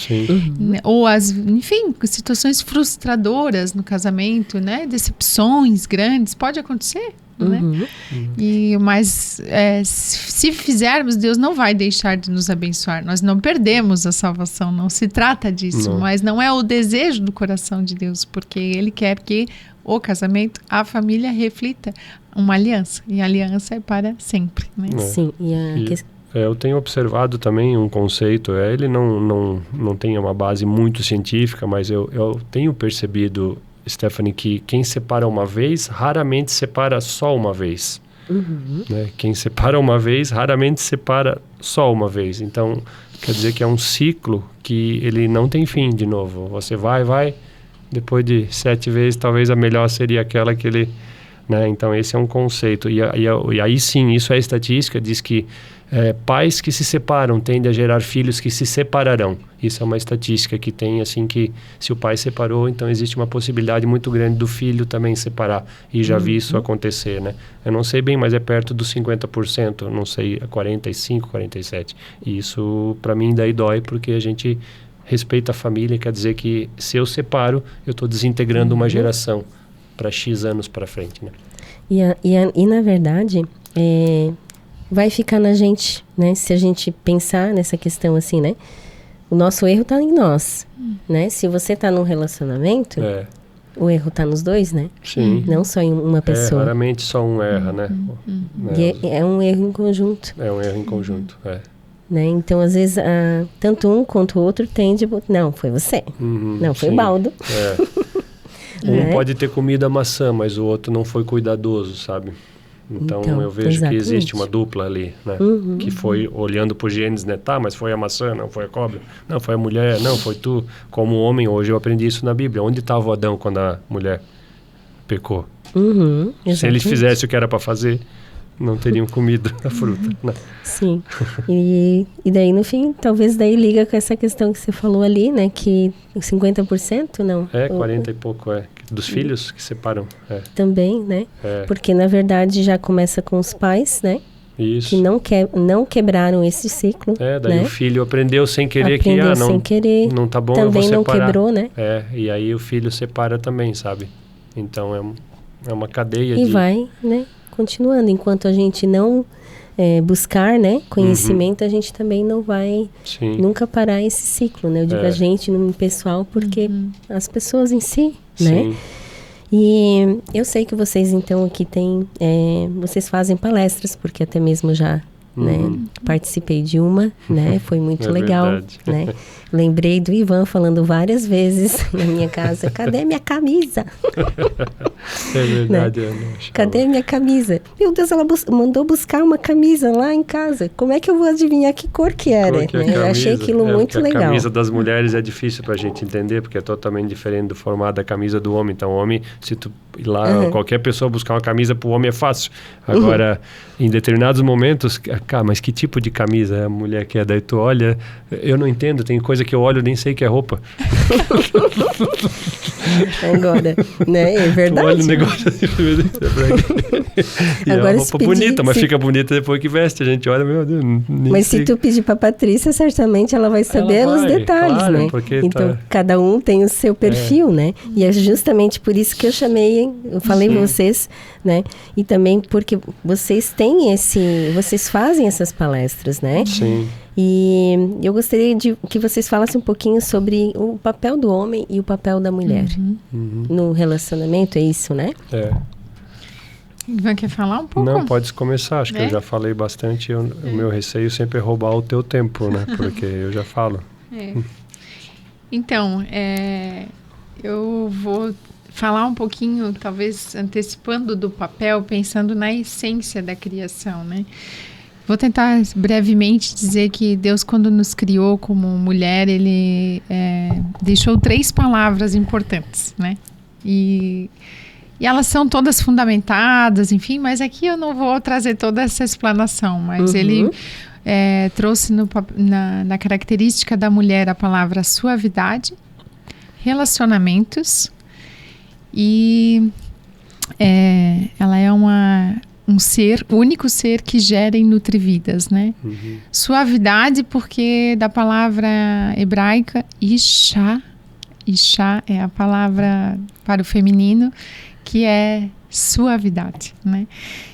ou enfim, situações frustradoras no casamento, né? Decepções grandes, pode acontecer, né? Mas se fizermos, Deus não vai deixar de nos abençoar. Nós não perdemos a salvação, não se trata disso, mas não é o desejo do coração de Deus, porque Ele quer que o casamento, a família reflita uma aliança, e a aliança é para sempre, né? Sim, eu tenho observado também um conceito, ele não tem uma base muito científica, mas eu tenho percebido, Stephanie, que quem separa uma vez, raramente separa só uma vez. Né? Quem separa uma vez, raramente separa só uma vez. Então, quer dizer que é um ciclo que ele não tem fim de novo. Você vai, depois de 7 vezes, talvez a melhor seria aquela que ele... Né? Então, esse é um conceito. E aí sim, isso é estatística, diz que pais que se separam tendem a gerar filhos que se separarão. Isso é uma estatística que tem, assim, que se o pai separou, então existe uma possibilidade muito grande do filho também separar. E já vi isso acontecer, né? Eu não sei bem, mas é perto dos 50%, não sei, 45%, 47%. E isso, para mim, daí dói, porque a gente respeita a família, quer dizer que se eu separo, eu estou desintegrando uma geração para X anos para frente, né? E na verdade, vai ficar na gente, né? Se a gente pensar nessa questão assim, né? O nosso erro está em nós, né? Se você está num relacionamento, o erro está nos dois, né? Sim. Não só em uma pessoa. Raramente só um erra, né? E é um erro em conjunto. É um erro em conjunto, Né? Então, às vezes, tanto um quanto o outro tende... Não, foi você. Não, foi o Baldo. Um pode ter comido a maçã, mas o outro não foi cuidadoso, sabe? Então eu vejo exatamente. que existe uma dupla ali, né? Que foi olhando por genes, né? Tá, mas foi a maçã, não foi a cobra, não foi a mulher, não foi tu. Como homem, hoje eu aprendi isso na Bíblia. Onde estava o Adão quando a mulher pecou? Se ele fizesse o que era para fazer, não teriam comido a fruta, né? Sim. E daí, no fim, talvez daí liga com essa questão que você falou ali, né? Que 50%, não? 40 e pouco, dos filhos que separam. Também, né? Porque, na verdade, já começa com os pais, né? Isso. Que não quebraram esse ciclo. Daí, né? O filho aprendeu sem querer sem querer. Não tá bom, também eu vou separar. Não quebrou, né? E aí o filho separa também, sabe? Então é uma cadeia e vai, né? Continuando, enquanto a gente não buscar, né, conhecimento, a gente também não vai nunca parar esse ciclo, né? Eu digo a gente no pessoal, porque as pessoas em si, né? E eu sei que vocês, então, aqui vocês fazem palestras, porque até mesmo já participei de uma, né? Foi muito legal, verdade. Né? Lembrei do Ivan falando várias vezes na minha casa, cadê minha camisa? É verdade, né? Cadê minha camisa? Meu Deus, ela mandou buscar uma camisa lá em casa. Como é que eu vou adivinhar que cor que era? Eu achei aquilo muito legal. A camisa das mulheres é difícil pra gente entender, porque é totalmente diferente do formato da camisa do homem. Então, o homem, se tu ir lá, qualquer pessoa buscar uma camisa pro homem é fácil. Agora, em determinados momentos, mas que tipo de camisa a mulher quer? Daí tu olha, eu não entendo, tem coisa que eu olho e nem sei que é roupa. Agora, né? É verdade. Tu olha o negócio assim, e agora, é uma roupa bonita, mas fica bonita depois que veste. A gente olha, meu Deus, mas se tu pedir pra Patrícia, certamente ela vai saber os detalhes, claro, né? Então, cada um tem o seu perfil, né? E é justamente por isso que eu falei vocês, né? E também porque vocês têm vocês fazem essas palestras, né? Sim. E eu gostaria que vocês falassem um pouquinho sobre o papel do homem e o papel da mulher no relacionamento, é isso, né? Ivan, quer falar um pouco? Não, pode começar, acho que eu já falei bastante, o meu receio sempre é roubar o teu tempo, né? Porque eu já falo. Então, eu vou falar um pouquinho, talvez antecipando do papel, pensando na essência da criação, né? Vou tentar brevemente dizer que Deus, quando nos criou como mulher, Ele deixou 3 palavras importantes, né? E elas são todas fundamentadas, enfim, mas aqui eu não vou trazer toda essa explanação, mas Ele trouxe na característica da mulher a palavra suavidade, relacionamentos e ela é um ser, o único ser que gera e nutre vidas, né? Suavidade, porque da palavra hebraica Isha é a palavra para o feminino, que é suavidade, né?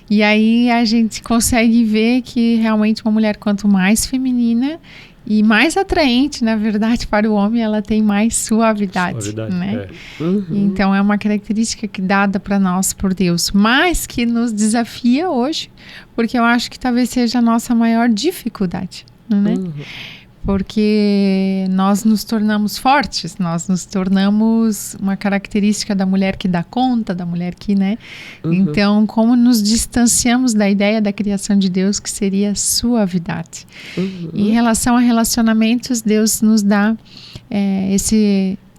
E aí a gente consegue ver que realmente uma mulher, quanto mais feminina e mais atraente, na verdade, para o homem, ela tem mais suavidade, né? Então, é uma característica dada para nós por Deus, mas que nos desafia hoje, porque eu acho que talvez seja a nossa maior dificuldade, né? Porque nós nos tornamos fortes, nós nos tornamos uma característica da mulher que dá conta, da mulher que, né? Então, como nos distanciamos da ideia da criação de Deus, que seria suavidade. Em relação a relacionamentos, Deus nos dá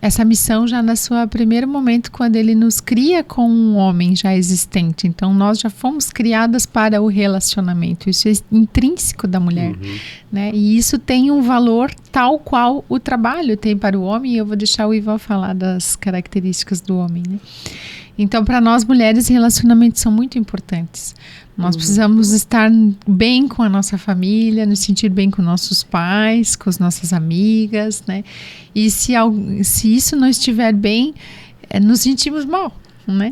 essa missão já no seu primeiro momento, quando Ele nos cria com um homem já existente. Então, nós já fomos criadas para o relacionamento. Isso é intrínseco da mulher, né? E isso tem um valor tal qual o trabalho tem para o homem. E eu vou deixar o Ivan falar das características do homem, né? Então, para nós mulheres, relacionamentos são muito importantes. Nós precisamos estar bem com a nossa família, nos sentir bem com nossos pais, com as nossas amigas, né? E se isso não estiver bem, nos sentimos mal, né?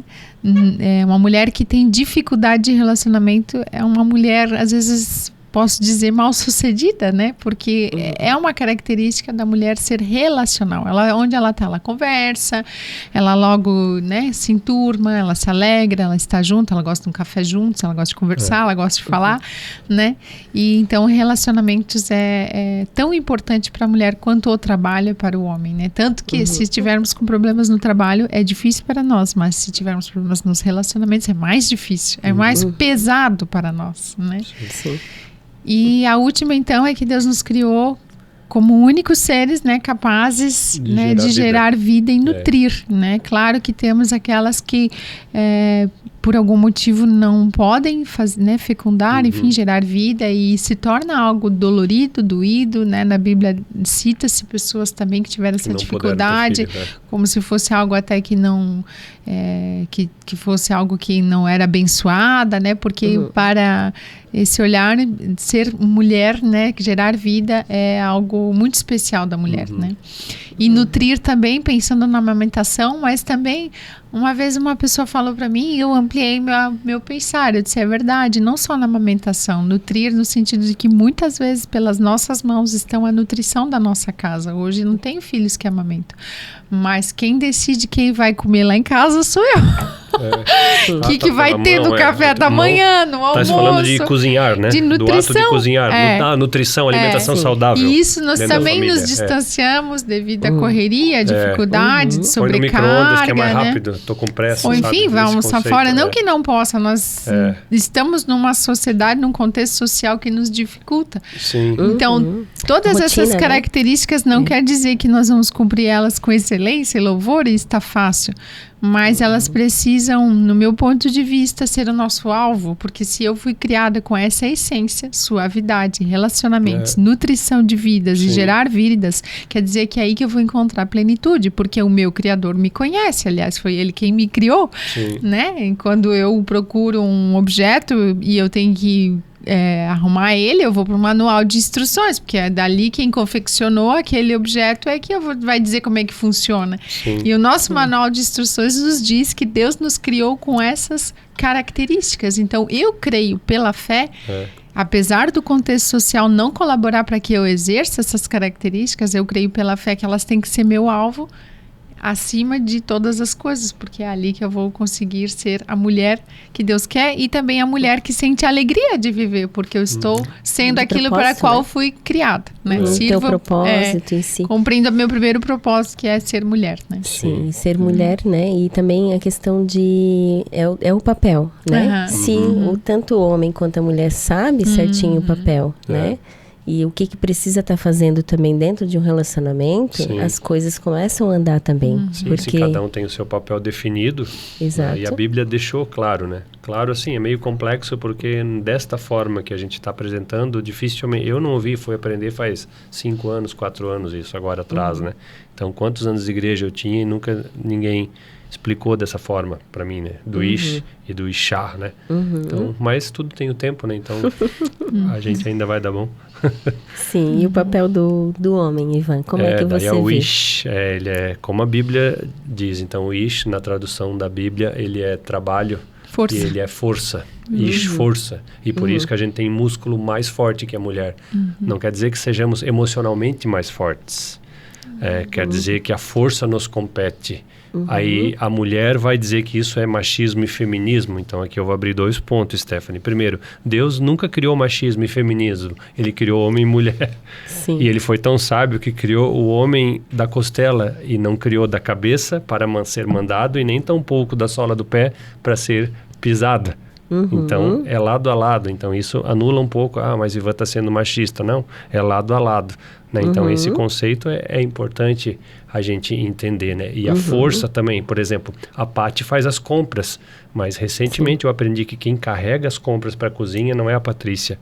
Uma mulher que tem dificuldade de relacionamento é uma mulher, às vezes, posso dizer, mal sucedida, né? Porque é uma característica da mulher ser relacional. Onde ela está, ela conversa, ela logo, né, se enturma, ela se alegra, ela está junto, ela gosta de um café juntos, ela gosta de conversar, ela gosta de falar, né? E então relacionamentos é tão importante para a mulher quanto o trabalho é para o homem, né? Tanto que se estivermos com problemas no trabalho é difícil para nós, mas se tivermos problemas nos relacionamentos é mais difícil, é mais pesado para nós, né? Sim. E a última, então, é que Deus nos criou como únicos seres, né, capazes de gerar vida e nutrir, né? Claro que temos aquelas que, por algum motivo, não podem fecundar, enfim, gerar vida e se torna algo dolorido, doído, né? Na Bíblia cita-se pessoas também que tiveram essa dificuldade, como se fosse algo até que não... que fosse algo que não era abençoada, né? Porque para esse olhar, ser mulher, né? Gerar vida é algo muito especial da mulher, né? E nutrir também, pensando na amamentação, mas também, uma vez uma pessoa falou para mim e eu ampliei meu pensar, eu disse, é verdade, não só na amamentação, nutrir no sentido de que muitas vezes pelas nossas mãos estão a nutrição da nossa casa. Hoje não tenho filhos que amamentam, mas quem decide quem vai comer lá em casa sou eu. Que vai ter no café da manhã, no almoço. Tá falando de cozinhar, né? De nutrição. Do ato de cozinhar, nutrição, alimentação saudável. E isso nós também nos distanciamos devido à correria, à dificuldade, de sobrecarga. Põe no micro-ondas que é mais rápido, tô com pressa. Ou enfim, vai almoçar fora. Não que não possa, nós estamos numa sociedade, num contexto social que nos dificulta. Sim. Então, todas essas características não quer dizer que nós vamos cumprir elas com excelência e louvor e está fácil. Mas elas precisam, no meu ponto de vista, ser o nosso alvo, porque se eu fui criada com essa essência, suavidade, relacionamentos, nutrição de vidas e gerar vidas, quer dizer que é aí que eu vou encontrar plenitude, porque o meu Criador me conhece, aliás, foi Ele quem me criou, né? E quando eu procuro um objeto e eu tenho que arrumar ele, eu vou para o manual de instruções, porque é dali quem confeccionou aquele objeto é que vai dizer como é que funciona. E o nosso manual de instruções nos diz que Deus nos criou com essas características. Então, eu creio pela fé, apesar do contexto social não colaborar para que eu exerça essas características, eu creio pela fé que elas têm que ser meu alvo acima de todas as coisas, porque é ali que eu vou conseguir ser a mulher que Deus quer e também a mulher que sente a alegria de viver, porque eu estou sendo aquilo para a qual fui criada, né? Sirvo, teu propósito em si. Cumprindo o meu primeiro propósito, que é ser mulher, né? Sim, ser mulher, né? E também a questão de... É o papel, né? Se tanto o homem quanto a mulher sabe certinho o papel, né? E o que precisa estar fazendo também dentro de um relacionamento, as coisas começam a andar também. Sim, porque... se cada um tem o seu papel definido. Exato. E a Bíblia deixou claro, né? Claro, assim, é meio complexo porque desta forma que a gente está apresentando, dificilmente... Eu não ouvi, fui aprender faz 5 anos, 4 anos isso, agora atrás, né? Então, quantos anos de igreja eu tinha e nunca ninguém explicou dessa forma para mim, né? Do Ish e do Ishá, né? Então, mas tudo tem o tempo, né? Então, a gente ainda vai dar bom. Sim, e o papel do homem, Ivan, como é que você vê? O Ish, ele é como a Bíblia diz. Então, o Ish, na tradução da Bíblia, ele é trabalho e ele é força. Ish, força. E por isso que a gente tem músculo mais forte que a mulher. Não quer dizer que sejamos emocionalmente mais fortes. Quer dizer que a força nos compete. Aí a mulher vai dizer que isso é machismo e feminismo. Então aqui eu vou abrir 2 pontos, Stephanie. Primeiro, Deus nunca criou machismo e feminismo. Ele criou homem e mulher. Sim. E ele foi tão sábio que criou o homem da costela e não criou da cabeça para ser mandado e nem tão pouco da sola do pé para ser pisada. Então, é lado a lado. Então, isso anula um pouco. Mas Ivan está sendo machista. Não, é lado a lado. Né? Então, esse conceito é importante a gente entender, né? E a força também. Por exemplo, a Paty faz as compras. Mas, recentemente, eu aprendi que quem carrega as compras para a cozinha não é a Patrícia.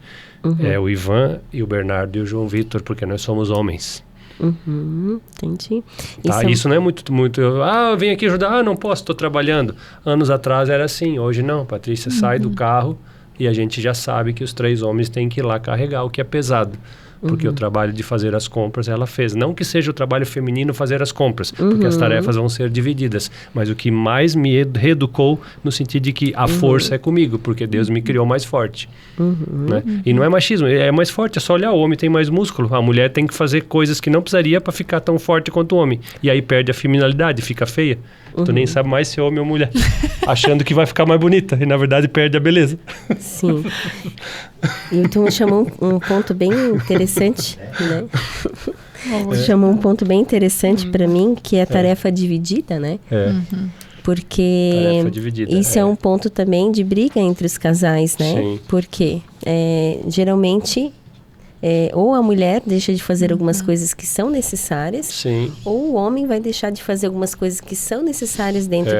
É o Ivan e o Bernardo e o João Vitor, porque nós somos homens. Entendi. Isso não é muito... eu venho aqui ajudar, não posso, estou trabalhando. Anos atrás era assim, hoje não. Patrícia sai do carro e a gente já sabe que os 3 homens têm que ir lá carregar o que é pesado. porque o trabalho de fazer as compras ela fez. Não que seja o trabalho feminino fazer as compras, porque as tarefas vão ser divididas, mas o que mais me reeducou no sentido de que a força é comigo, porque Deus me criou mais forte. Né? E não é machismo, é mais forte, é só olhar, o homem tem mais músculo, a mulher tem que fazer coisas que não precisaria para ficar tão forte quanto o homem, e aí perde a feminilidade, fica feia. Tu nem sabe mais se é homem ou mulher, achando que vai ficar mais bonita, e na verdade perde a beleza. Sim. E tu chamou um ponto bem interessante, né? Chamou um ponto bem interessante para mim, que é a tarefa dividida, né? Porque Tarefa dividida, isso é um ponto também de briga entre os casais, né? Sim. Porque geralmente ou a mulher deixa de fazer algumas coisas que são necessárias, Sim. ou o homem vai deixar de fazer algumas coisas que são necessárias dentro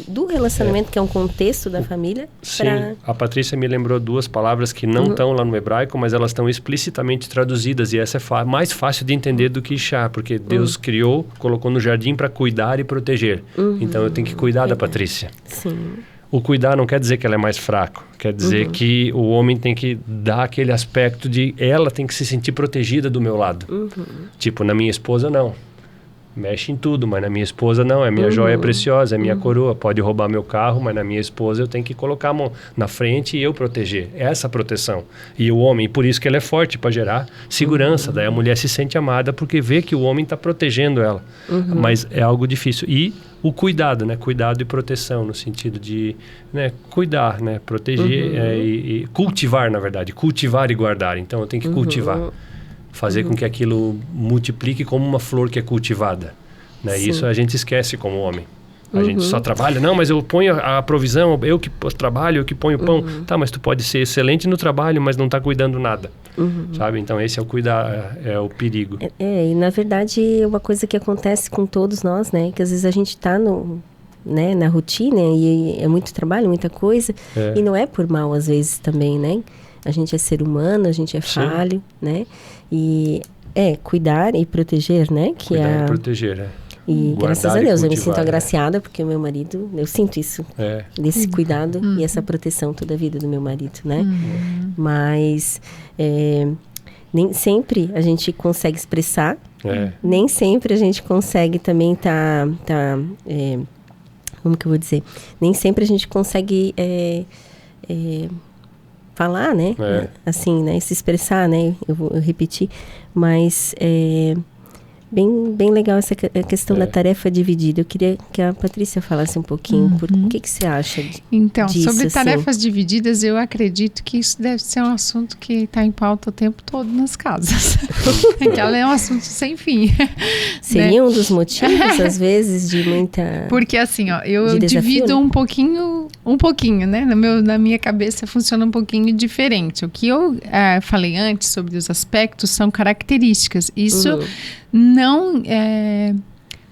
do relacionamento, que é um contexto da família. Sim, a Patrícia me lembrou 2 palavras que não estão lá no hebraico, mas elas estão explicitamente traduzidas, e essa é mais fácil de entender do que Ishá, porque Deus criou, colocou no jardim para cuidar e proteger. Então eu tenho que cuidar da Patrícia. Sim. O cuidar não quer dizer que ela é mais fraco, quer dizer que o homem tem que dar aquele aspecto de ela tem que se sentir protegida do meu lado. Tipo, na minha esposa não. Mexe em tudo, mas na minha esposa não. É minha joia preciosa, é minha coroa. Pode roubar meu carro, mas na minha esposa eu tenho que colocar a mão na frente e eu proteger. Essa proteção. E o homem, por isso que ele é forte, para gerar segurança. Daí a mulher se sente amada porque vê que o homem está protegendo ela. Mas é algo difícil. E o cuidado, né? Cuidado e proteção, no sentido de cuidar, né? Proteger e cultivar, na verdade. Cultivar e guardar. Então eu tenho que cultivar. Fazer com que aquilo multiplique como uma flor que é cultivada. Né? Isso a gente esquece como homem. A gente só trabalha. Não, mas eu ponho a provisão, eu que trabalho, eu que ponho o pão. Tá, mas tu pode ser excelente no trabalho, mas não tá cuidando nada. Sabe? Então esse é o cuidar, é o perigo. E na verdade é uma coisa que acontece com todos nós, né? Que às vezes a gente tá na rotina e é muito trabalho, muita coisa. E não é por mal às vezes também, né? A gente é ser humano, a gente é falho, né? E cuidar e proteger, né? Que cuidar e proteger, E graças a Deus, eu me sinto agraciada, porque o meu marido, eu sinto isso, desse cuidado e essa proteção toda a vida do meu marido, né? Mas nem sempre a gente consegue expressar, nem sempre a gente consegue também como que eu vou dizer? Nem sempre a gente consegue falar, né? Assim, né? Se expressar, né? Eu vou repetir, mas bem legal essa questão da tarefa dividida. Eu queria que a Patrícia falasse um pouquinho. O que você acha disso? Então, sobre tarefas divididas, eu acredito que isso deve ser um assunto que está em pauta o tempo todo nas casas. Que ela é um assunto sem fim. Seria um dos motivos, às vezes, de muita... Porque assim, ó, eu divido um pouquinho, né? Na minha cabeça funciona um pouquinho diferente. O que eu falei antes sobre os aspectos são características. Isso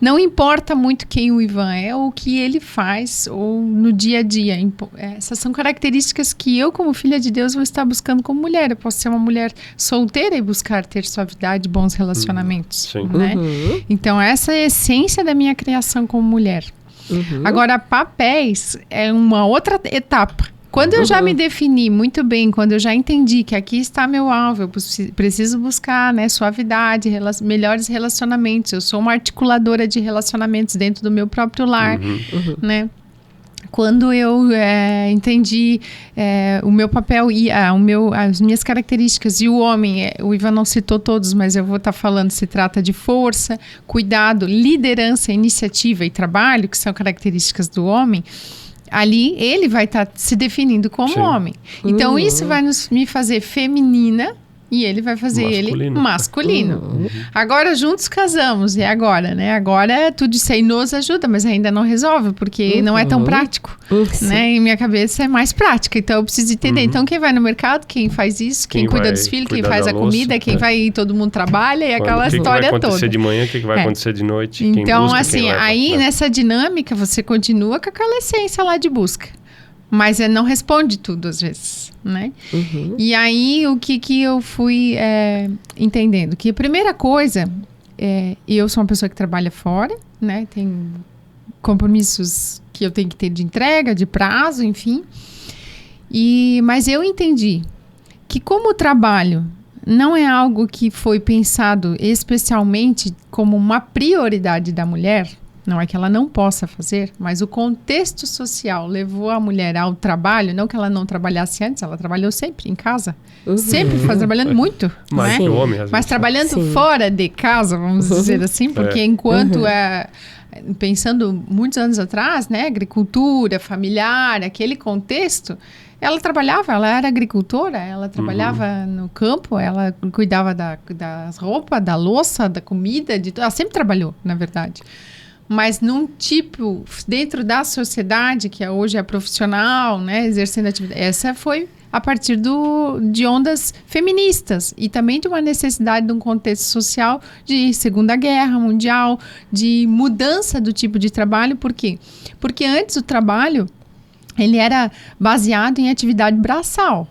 não importa muito quem o Ivan é ou o que ele faz ou no dia a dia. Essas são características que eu, como filha de Deus, vou estar buscando como mulher. Eu posso ser uma mulher solteira e buscar ter suavidade e bons relacionamentos. Né? Então, essa é a essência da minha criação como mulher. Agora, papéis é uma outra etapa. Quando eu já me defini muito bem, quando eu já entendi que aqui está meu alvo, eu preciso buscar, né, suavidade, melhores relacionamentos. Eu sou uma articuladora de relacionamentos dentro do meu próprio lar, né? Quando eu entendi o meu papel e as minhas características, e o homem, o Ivan não citou todos, mas eu vou estar falando, se trata de força, cuidado, liderança, iniciativa e trabalho, que são características do homem. Ali ele vai estar se definindo como homem. Então isso vai me fazer feminina e ele vai fazer ele masculino. Agora juntos casamos, e agora, né? Agora tudo isso aí nos ajuda, mas ainda não resolve, porque não é tão prático, né? E minha cabeça é mais prática, então eu preciso entender. Então quem vai no mercado, quem faz isso, quem cuida dos filhos, quem faz a comida, quem vai, todo mundo trabalha e aquela história toda. O que vai acontecer de manhã, o que vai acontecer de noite, então, quem busca, assim, quem leva, aí nessa dinâmica você continua com aquela essência lá de busca. Mas não responde tudo às vezes, né? E aí, o que eu fui entendendo? Que a primeira coisa, eu sou uma pessoa que trabalha fora, né? Tem compromissos que eu tenho que ter de entrega, de prazo, enfim. Mas eu entendi que como o trabalho não é algo que foi pensado especialmente como uma prioridade da mulher. Não é que ela não possa fazer, mas o contexto social levou a mulher ao trabalho, não que ela não trabalhasse antes, ela trabalhou sempre em casa. Sempre trabalhando muito, mais que o homem, às mas vezes. trabalhando fora de casa, vamos dizer assim, porque enquanto pensando muitos anos atrás, né, agricultura, familiar, aquele contexto, ela trabalhava, ela era agricultora, ela trabalhava no campo, ela cuidava das roupas, da louça, da comida, ela sempre trabalhou, na verdade. Mas num tipo, dentro da sociedade, que hoje é profissional, né, exercendo atividade, essa foi a partir de ondas feministas e também de uma necessidade de um contexto social de Segunda Guerra Mundial, de mudança do tipo de trabalho. Por quê? Porque antes o trabalho, ele era baseado em atividade braçal.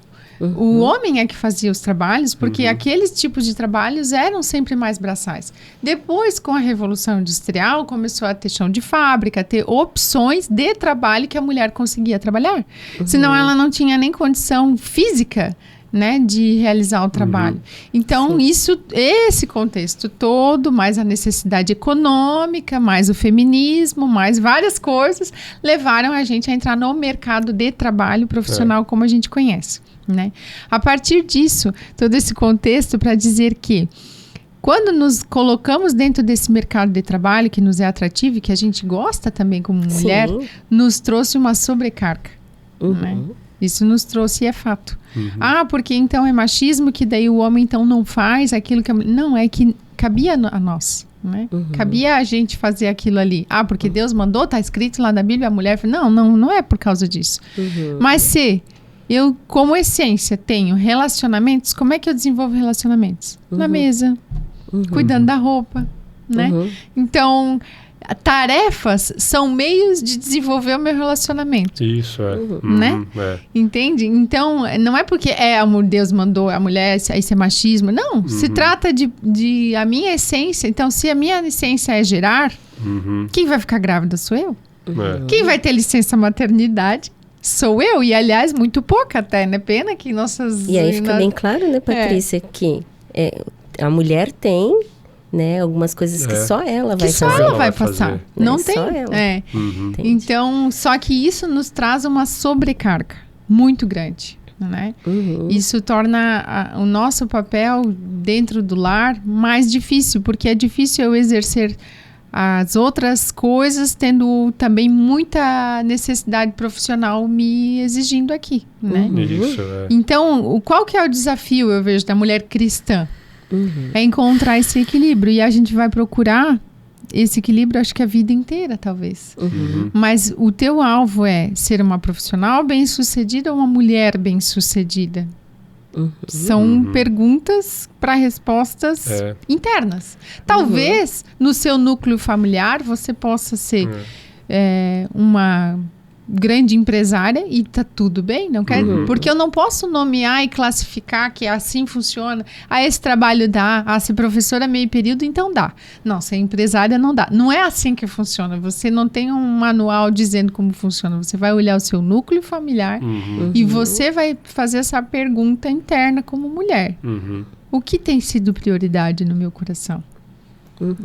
O homem é que fazia os trabalhos, porque aqueles tipos de trabalhos eram sempre mais braçais. Depois, com a Revolução Industrial, começou a ter chão de fábrica, a ter opções de trabalho que a mulher conseguia trabalhar. Senão ela não tinha nem condição física, né, de realizar o trabalho. Então, esse contexto todo, mais a necessidade econômica, mais o feminismo, mais várias coisas, levaram a gente a entrar no mercado de trabalho profissional como a gente conhece. Né? A partir disso, todo esse contexto para dizer que quando nos colocamos dentro desse mercado de trabalho que nos é atrativo e que a gente gosta também como mulher, nos trouxe uma sobrecarga. Né? Isso nos trouxe, e é fato. Porque então é machismo que daí o homem então não faz aquilo que a mulher... Não, é que cabia a nós. Né? Cabia a gente fazer aquilo ali. Porque Deus mandou, está escrito lá na Bíblia, a mulher... Não é por causa disso. Mas se... eu, como essência, tenho relacionamentos. Como é que eu desenvolvo relacionamentos? Na mesa, cuidando da roupa, né? Então, tarefas são meios de desenvolver o meu relacionamento. Isso, né? Entende? Então, não é porque Deus mandou a mulher, isso é machismo. Não, se trata de a minha essência. Então, se a minha essência é gerar, quem vai ficar grávida sou eu. Quem vai ter licença maternidade sou eu, e aliás, muito pouca até, né? Pena que nossas... E aí fica bem claro, né, Patrícia, que a mulher tem, né, algumas coisas que só ela vai fazer. Que só ela vai passar. Não tem. Só ela. Então, só que isso nos traz uma sobrecarga muito grande, né? Isso torna o nosso papel dentro do lar mais difícil, porque é difícil eu exercer as outras coisas, tendo também muita necessidade profissional me exigindo aqui, né? Isso, Então, qual que é o desafio, eu vejo, da mulher cristã? É encontrar esse equilíbrio. E a gente vai procurar esse equilíbrio, acho que a vida inteira, talvez. Mas o teu alvo é ser uma profissional bem-sucedida ou uma mulher bem-sucedida? São perguntas para respostas internas. Talvez no seu núcleo familiar você possa ser uma grande empresária e tá tudo bem, não quer? Porque eu não posso nomear e classificar que assim funciona. Esse trabalho dá, ser professora meio período, então dá. Não, ser empresária não dá. Não é assim que funciona. Você não tem um manual dizendo como funciona. Você vai olhar o seu núcleo familiar e você vai fazer essa pergunta interna como mulher. O que tem sido prioridade no meu coração?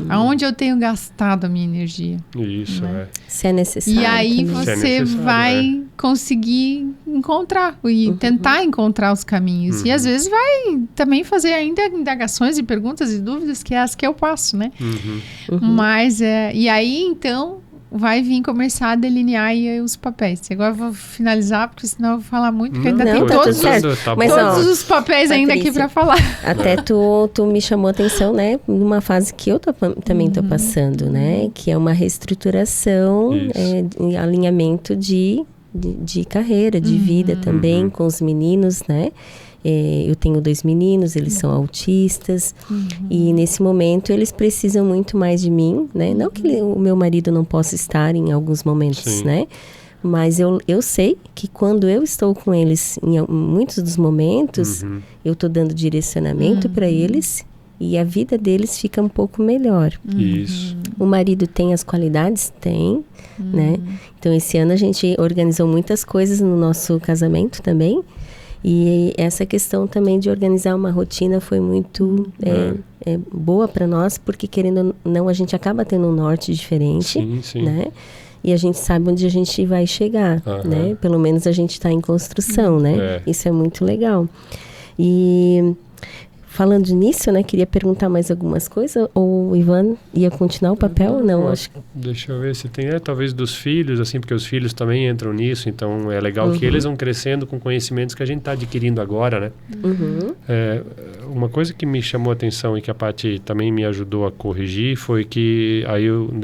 Aonde eu tenho gastado a minha energia? Isso, Se é necessário. E aí você vai conseguir encontrar e tentar encontrar os caminhos. E às vezes vai também fazer ainda indagações e perguntas e dúvidas, que é as que eu passo, né? Mas, e aí então... vai vir começar a delinear aí os papéis. Agora eu vou finalizar, porque senão eu vou falar muito, porque ainda tem todos os papéis ainda aqui para falar. Até tu me chamou a atenção, né? Numa fase que eu também tô passando, né? Que é uma reestruturação, alinhamento de carreira, de vida também, com os meninos, né? Eu tenho 2 meninos, eles são autistas, e nesse momento eles precisam muito mais de mim, né? Não que o meu marido não possa estar em alguns momentos, né? Mas eu sei que quando eu estou com eles, em muitos dos momentos, eu estou dando direcionamento para eles e a vida deles fica um pouco melhor. Isso. O marido tem as qualidades? Tem, né? Então esse ano a gente organizou muitas coisas no nosso casamento também. E essa questão também de organizar uma rotina foi muito boa para nós, porque querendo ou não, a gente acaba tendo um norte diferente, sim. né? E a gente sabe onde a gente vai chegar, né? Pelo menos a gente está em construção, né? Isso é muito legal. E falando nisso, né? Queria perguntar mais algumas coisas. Ou o Ivan ia continuar o papel? Não, acho que... Deixa eu ver se tem, talvez dos filhos, assim, porque os filhos também entram nisso. Então, é legal que eles vão crescendo com conhecimentos que a gente está adquirindo agora, né? Uma coisa que me chamou a atenção e que a Paty também me ajudou a corrigir foi que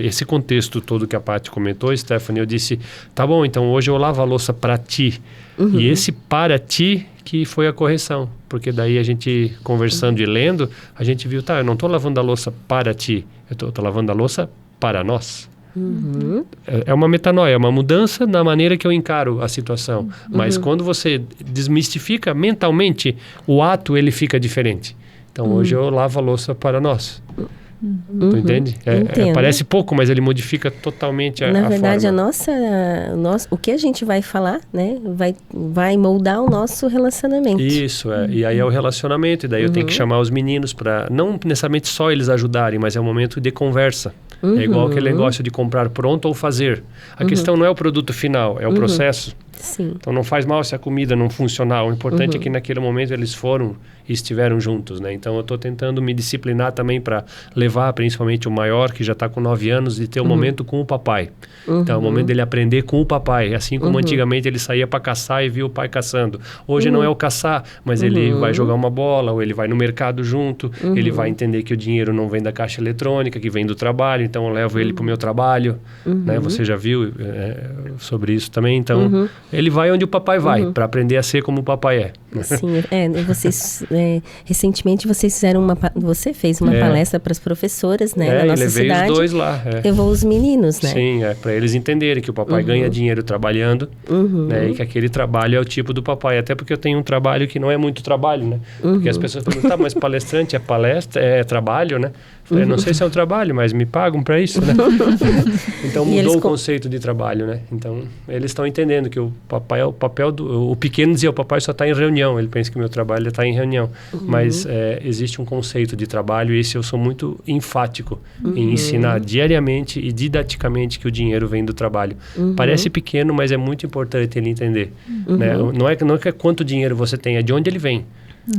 esse contexto todo que a Paty comentou, Stephanie, eu disse, tá bom, então hoje eu lavo a louça para ti. E esse para ti que foi a correção, porque daí a gente conversando e lendo, a gente viu, eu não estou lavando a louça para ti, eu estou lavando a louça para nós. É uma metanoia, é uma mudança na maneira que eu encaro a situação, mas quando você desmistifica mentalmente, o ato ele fica diferente. Então hoje eu lavo a louça para nós. Tu entende? Parece pouco, mas ele modifica totalmente a forma. Na verdade, o que a gente vai falar, né, vai moldar o nosso relacionamento. Isso, e aí é o relacionamento, e daí eu tenho que chamar os meninos para, não necessariamente só eles ajudarem, mas é um momento de conversa. É igual aquele negócio de comprar pronto ou fazer. A questão não é o produto final, é o processo. Sim. Então não faz mal se a comida não funcionar. O importante é que naquele momento eles foram e estiveram juntos, né? Então eu estou tentando me disciplinar também para levar principalmente o maior, que já está com 9 anos, e ter um momento com o papai. Então é o momento dele aprender com o papai. Assim como antigamente ele saía para caçar e via o pai caçando. Hoje não é o caçar, mas ele vai jogar uma bola, ou ele vai no mercado junto, ele vai entender que o dinheiro não vem da caixa eletrônica, que vem do trabalho, então eu levo ele para o meu trabalho. Né? Você já viu sobre isso também. Então ele vai onde o papai vai, para aprender a ser como o papai é. Sim, vocês... recentemente você fez uma palestra para as professoras, né, na nossa cidade. Levei os dois lá. Levou os meninos, né? Sim, para eles entenderem que o papai ganha dinheiro trabalhando, né, e que aquele trabalho é o tipo do papai. Até porque eu tenho um trabalho que não é muito trabalho, né? Porque as pessoas perguntam, mas palestrante é trabalho, né? Eu não sei se é um trabalho, mas me pagam para isso, né? Então mudou o conceito de trabalho, né? Então eles estão entendendo que o papai é o papel o pequeno dizia, o papai só está em reunião, ele pensa que o meu trabalho está em reunião, mas existe um conceito de trabalho, e esse eu sou muito enfático em ensinar diariamente e didaticamente que o dinheiro vem do trabalho. Parece pequeno, mas é muito importante ele entender, né? Não é quanto dinheiro você tem, é de onde ele vem.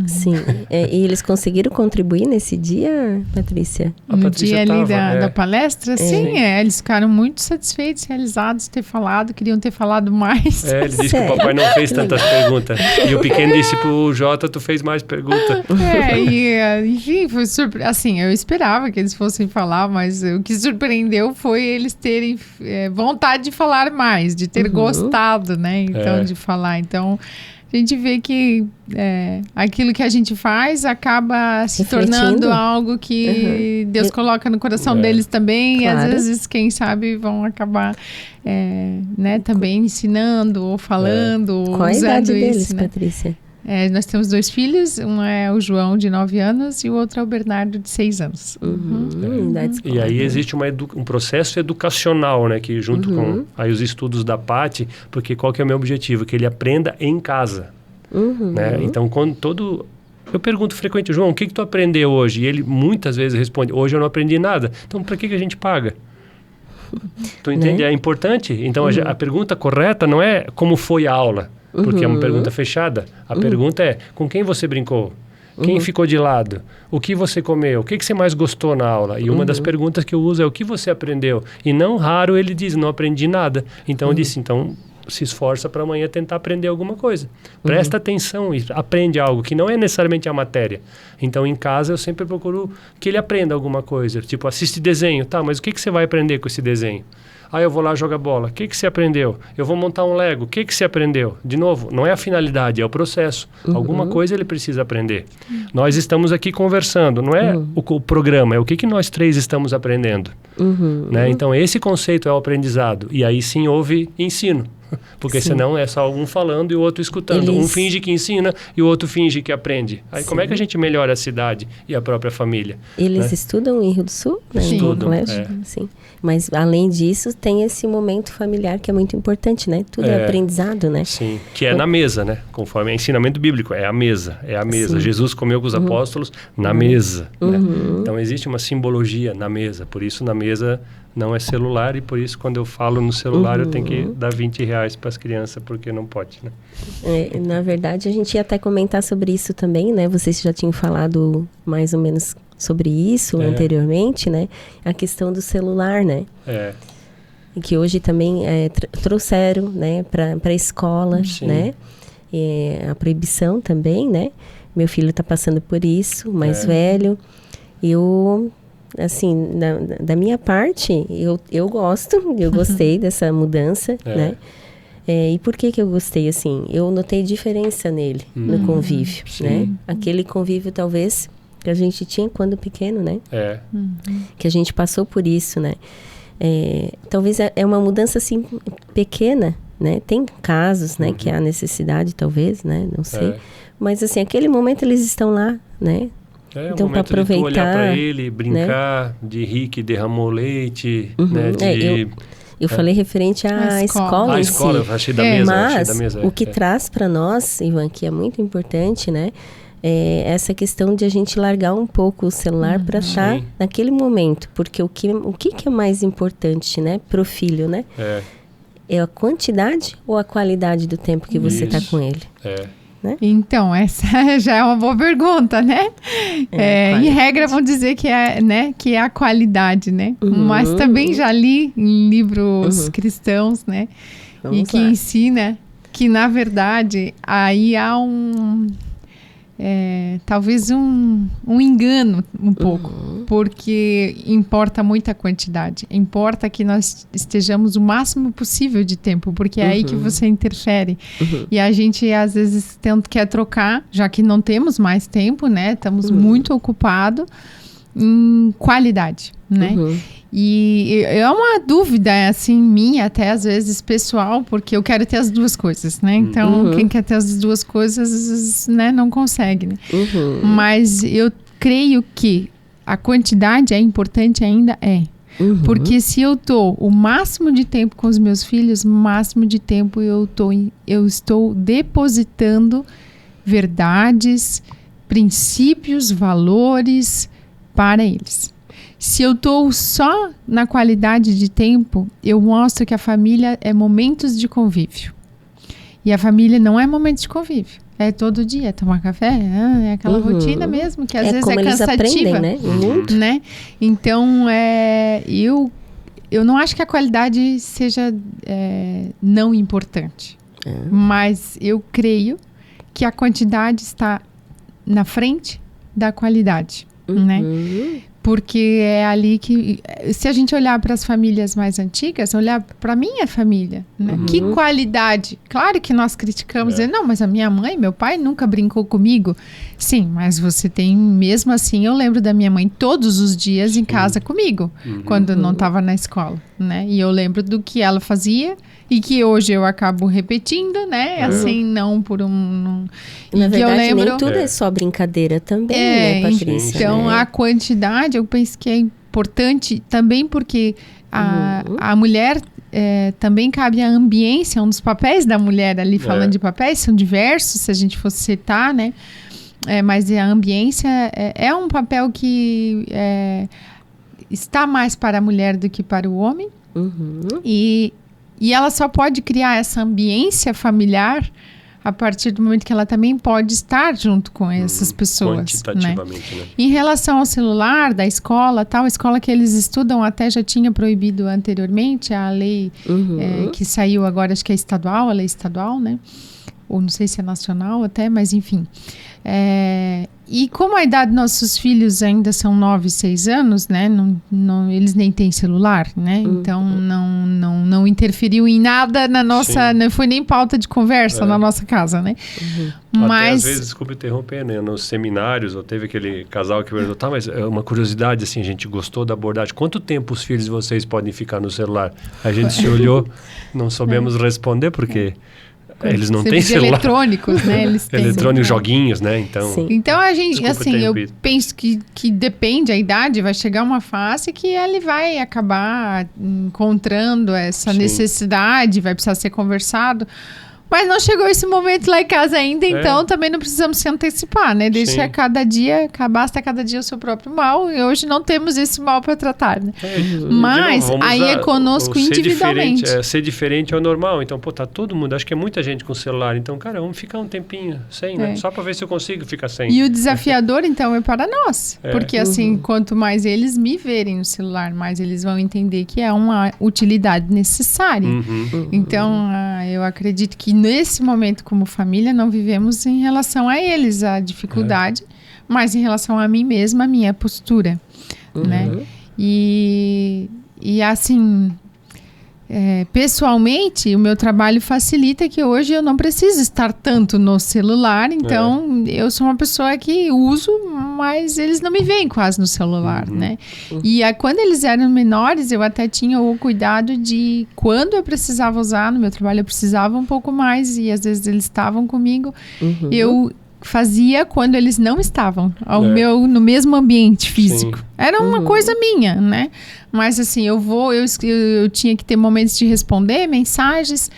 Sim, e eles conseguiram contribuir nesse dia, Patrícia? No dia ali da palestra, sim, eles ficaram muito satisfeitos, realizados de ter falado, queriam ter falado mais. Ele disse que o papai não fez tantas perguntas, e o pequeno disse pro Jota, tu fez mais perguntas. Enfim, foi assim, eu esperava que eles fossem falar, mas o que surpreendeu foi eles terem vontade de falar mais, de ter gostado, né, então, de falar, então... A gente vê que aquilo que a gente faz acaba se tornando algo que Deus coloca no coração deles também. Claro. E às vezes, quem sabe, vão acabar também ensinando ou falando. Qual a idade deles, né? Patrícia? Nós temos 2 filhos, um é o João, de 9 anos, e o outro é o Bernardo, de 6 anos. E aí existe um processo educacional, né, que junto com aí os estudos da Paty, porque qual que é o meu objetivo? Que ele aprenda em casa. Né? Então, eu pergunto frequentemente, João, o que tu aprendeu hoje? E ele muitas vezes responde, hoje eu não aprendi nada. Então, para que a gente paga? Tu entende? É importante? Então, a pergunta correta não é como foi a aula, porque é uma pergunta fechada. A pergunta é, com quem você brincou? Quem ficou de lado? O que você comeu? O que você mais gostou na aula? E uma das perguntas que eu uso é o que você aprendeu? E não raro ele diz, não aprendi nada. Então eu disse, se esforça para amanhã tentar aprender alguma coisa. Presta atenção e aprende algo que não é necessariamente a matéria. Então em casa eu sempre procuro que ele aprenda alguma coisa. Tipo, assiste desenho. Tá, mas o que você vai aprender com esse desenho? Eu vou lá jogar bola. O que você aprendeu? Eu vou montar um Lego. O que você aprendeu? De novo, não é a finalidade, é o processo. Alguma coisa ele precisa aprender. Nós estamos aqui conversando, não é o programa, é o que nós 3 estamos aprendendo. Né? Então, esse conceito é o aprendizado. E aí sim houve ensino. Porque Sim. senão é só um falando e o outro escutando. Um finge que ensina e o outro finge que aprende. Aí como é que a gente melhora a cidade e a própria família? Eles né? estudam em Rio do Sul? Né? Estudam, No colégio? Sim. Mas, além disso, tem esse momento familiar que é muito importante, né? Tudo é aprendizado, né? Sim, que é na mesa, né? Conforme é ensinamento bíblico, é a mesa. Sim. Jesus comeu com os apóstolos na mesa. Né? Então, existe uma simbologia na mesa. Por isso, na mesa não é celular e por isso, quando eu falo no celular, eu tenho que dar R$20 para as crianças, porque não pode, né? Na verdade, a gente ia até comentar sobre isso também, né? Vocês já tinham falado mais ou menos sobre isso anteriormente, né? A questão do celular, né? E que hoje também trouxeram, né, para a escola, né? A proibição também, né? Meu filho está passando por isso, mais velho. Eu, assim, da minha parte, eu gostei dessa mudança, né? E por que eu gostei, assim? Eu notei diferença nele, no convívio, né? Aquele convívio, talvez, que a gente tinha quando pequeno, né? Que a gente passou por isso, né? Talvez é uma mudança, assim, pequena, né? Tem casos, né? Que há necessidade, talvez, né? Não sei. Mas, assim, aquele momento eles estão lá, né? Então, para aproveitar, de tu olhar para ele, brincar, né? De rir que derramou leite, né? Eu falei referente à escola em si. Eu achei da mesa. Mas o que traz para nós, Ivan, que é muito importante, né? Essa questão de a gente largar um pouco o celular para estar naquele momento. Porque o que é mais importante, né? Pro filho, né? É a quantidade ou a qualidade do tempo que você está com ele? Né? Então, essa já é uma boa pergunta, né? Em regra, vão dizer que é a qualidade, né? Mas também já li em livros cristãos, né? Vamos que ensina que, na verdade, aí há talvez um engano um pouco, porque importa muita quantidade. Importa que nós estejamos o máximo possível de tempo, porque é aí que você interfere. E a gente, às vezes, quer trocar, já que não temos mais tempo, né? Estamos muito ocupados em qualidade, né? E é uma dúvida, assim, minha, até às vezes pessoal, porque eu quero ter as duas coisas, né? Então, quem quer ter as duas coisas, né, não consegue, né? Mas eu creio que a quantidade é importante ainda, Porque se eu estou o máximo de tempo com os meus filhos, o máximo de tempo eu estou depositando verdades, princípios, valores para eles. Se eu estou só na qualidade de tempo, eu mostro que a família é momentos de convívio. E a família não é momento de convívio. É todo dia, tomar café, é aquela rotina mesmo, que às vezes é cansativa. Aprendem, né? Muito. Né? Então, eu não acho que a qualidade seja não importante. Mas eu creio que a quantidade está na frente da qualidade, né? Porque é ali que, se a gente olhar para as famílias mais antigas, olhar para a minha família, né? Que qualidade. Claro que nós criticamos, não, mas a minha mãe, meu pai nunca brincou comigo. Sim, mas você tem, mesmo assim, eu lembro da minha mãe todos os dias em casa comigo, quando não estava na escola, né? E eu lembro do que ela fazia e que hoje eu acabo repetindo, né? Assim, não por um... Na verdade, nem tudo é só brincadeira também, né, Patrícia? Então, né? A quantidade, eu penso que é importante também porque a mulher, também cabe a ambiência, um dos papéis da mulher ali, falando de papéis, são diversos, se a gente fosse citar, né? Mas a ambiência é um papel que está mais para a mulher do que para o homem. E ela só pode criar essa ambiência familiar a partir do momento que ela também pode estar junto com essas pessoas. Quantitativamente, né? Em relação ao celular, da escola, tal, a escola que eles estudam até já tinha proibido anteriormente, a lei que saiu agora, acho que é estadual, a lei estadual, né? Ou não sei se é nacional até, mas enfim. E como a idade dos nossos filhos ainda são 9 e 6 anos, né? Eles nem têm celular, né? Então não interferiu em nada na nossa... Não foi nem pauta de conversa na nossa casa, né? Mas... Até às vezes, desculpe interromper, né? Nos seminários, ou teve aquele casal que perguntou, mas é uma curiosidade, assim, a gente gostou da abordagem. Quanto tempo os filhos de vocês podem ficar no celular? A gente se olhou, não soubemos responder, porque... Eles não têm celular. Eletrônicos, né? Eles têm eletrônicos, joguinhos, né? Então a gente, assim, eu penso que depende a idade, vai chegar uma fase que ele vai acabar encontrando essa necessidade, vai precisar ser conversado. Mas não chegou esse momento lá em casa ainda, então também não precisamos se antecipar, né? Deixa basta cada dia o seu próprio mal, e hoje não temos esse mal para tratar, né? Mas novo, aí é conosco individualmente. Ser diferente é o normal, então, tá todo mundo, acho que é muita gente com celular, então, cara, vamos ficar um tempinho sem, né? Só para ver se eu consigo ficar sem. E o desafiador, então, é para nós, porque assim, quanto mais eles me verem no celular, mais eles vão entender que é uma utilidade necessária. Então, eu acredito que nesse momento, como família, não vivemos em relação a eles, a dificuldade, mas em relação a mim mesma, a minha postura, né? E assim, pessoalmente, o meu trabalho facilita que hoje eu não preciso estar tanto no celular, então eu sou uma pessoa que uso, mas eles não me veem quase no celular, né? E quando eles eram menores, eu até tinha o cuidado de, quando eu precisava usar no meu trabalho, eu precisava um pouco mais, e às vezes eles estavam comigo, eu fazia quando eles não estavam no mesmo ambiente físico. Sim. Era uma coisa minha, né? Mas assim, eu tinha que ter momentos de responder mensagens.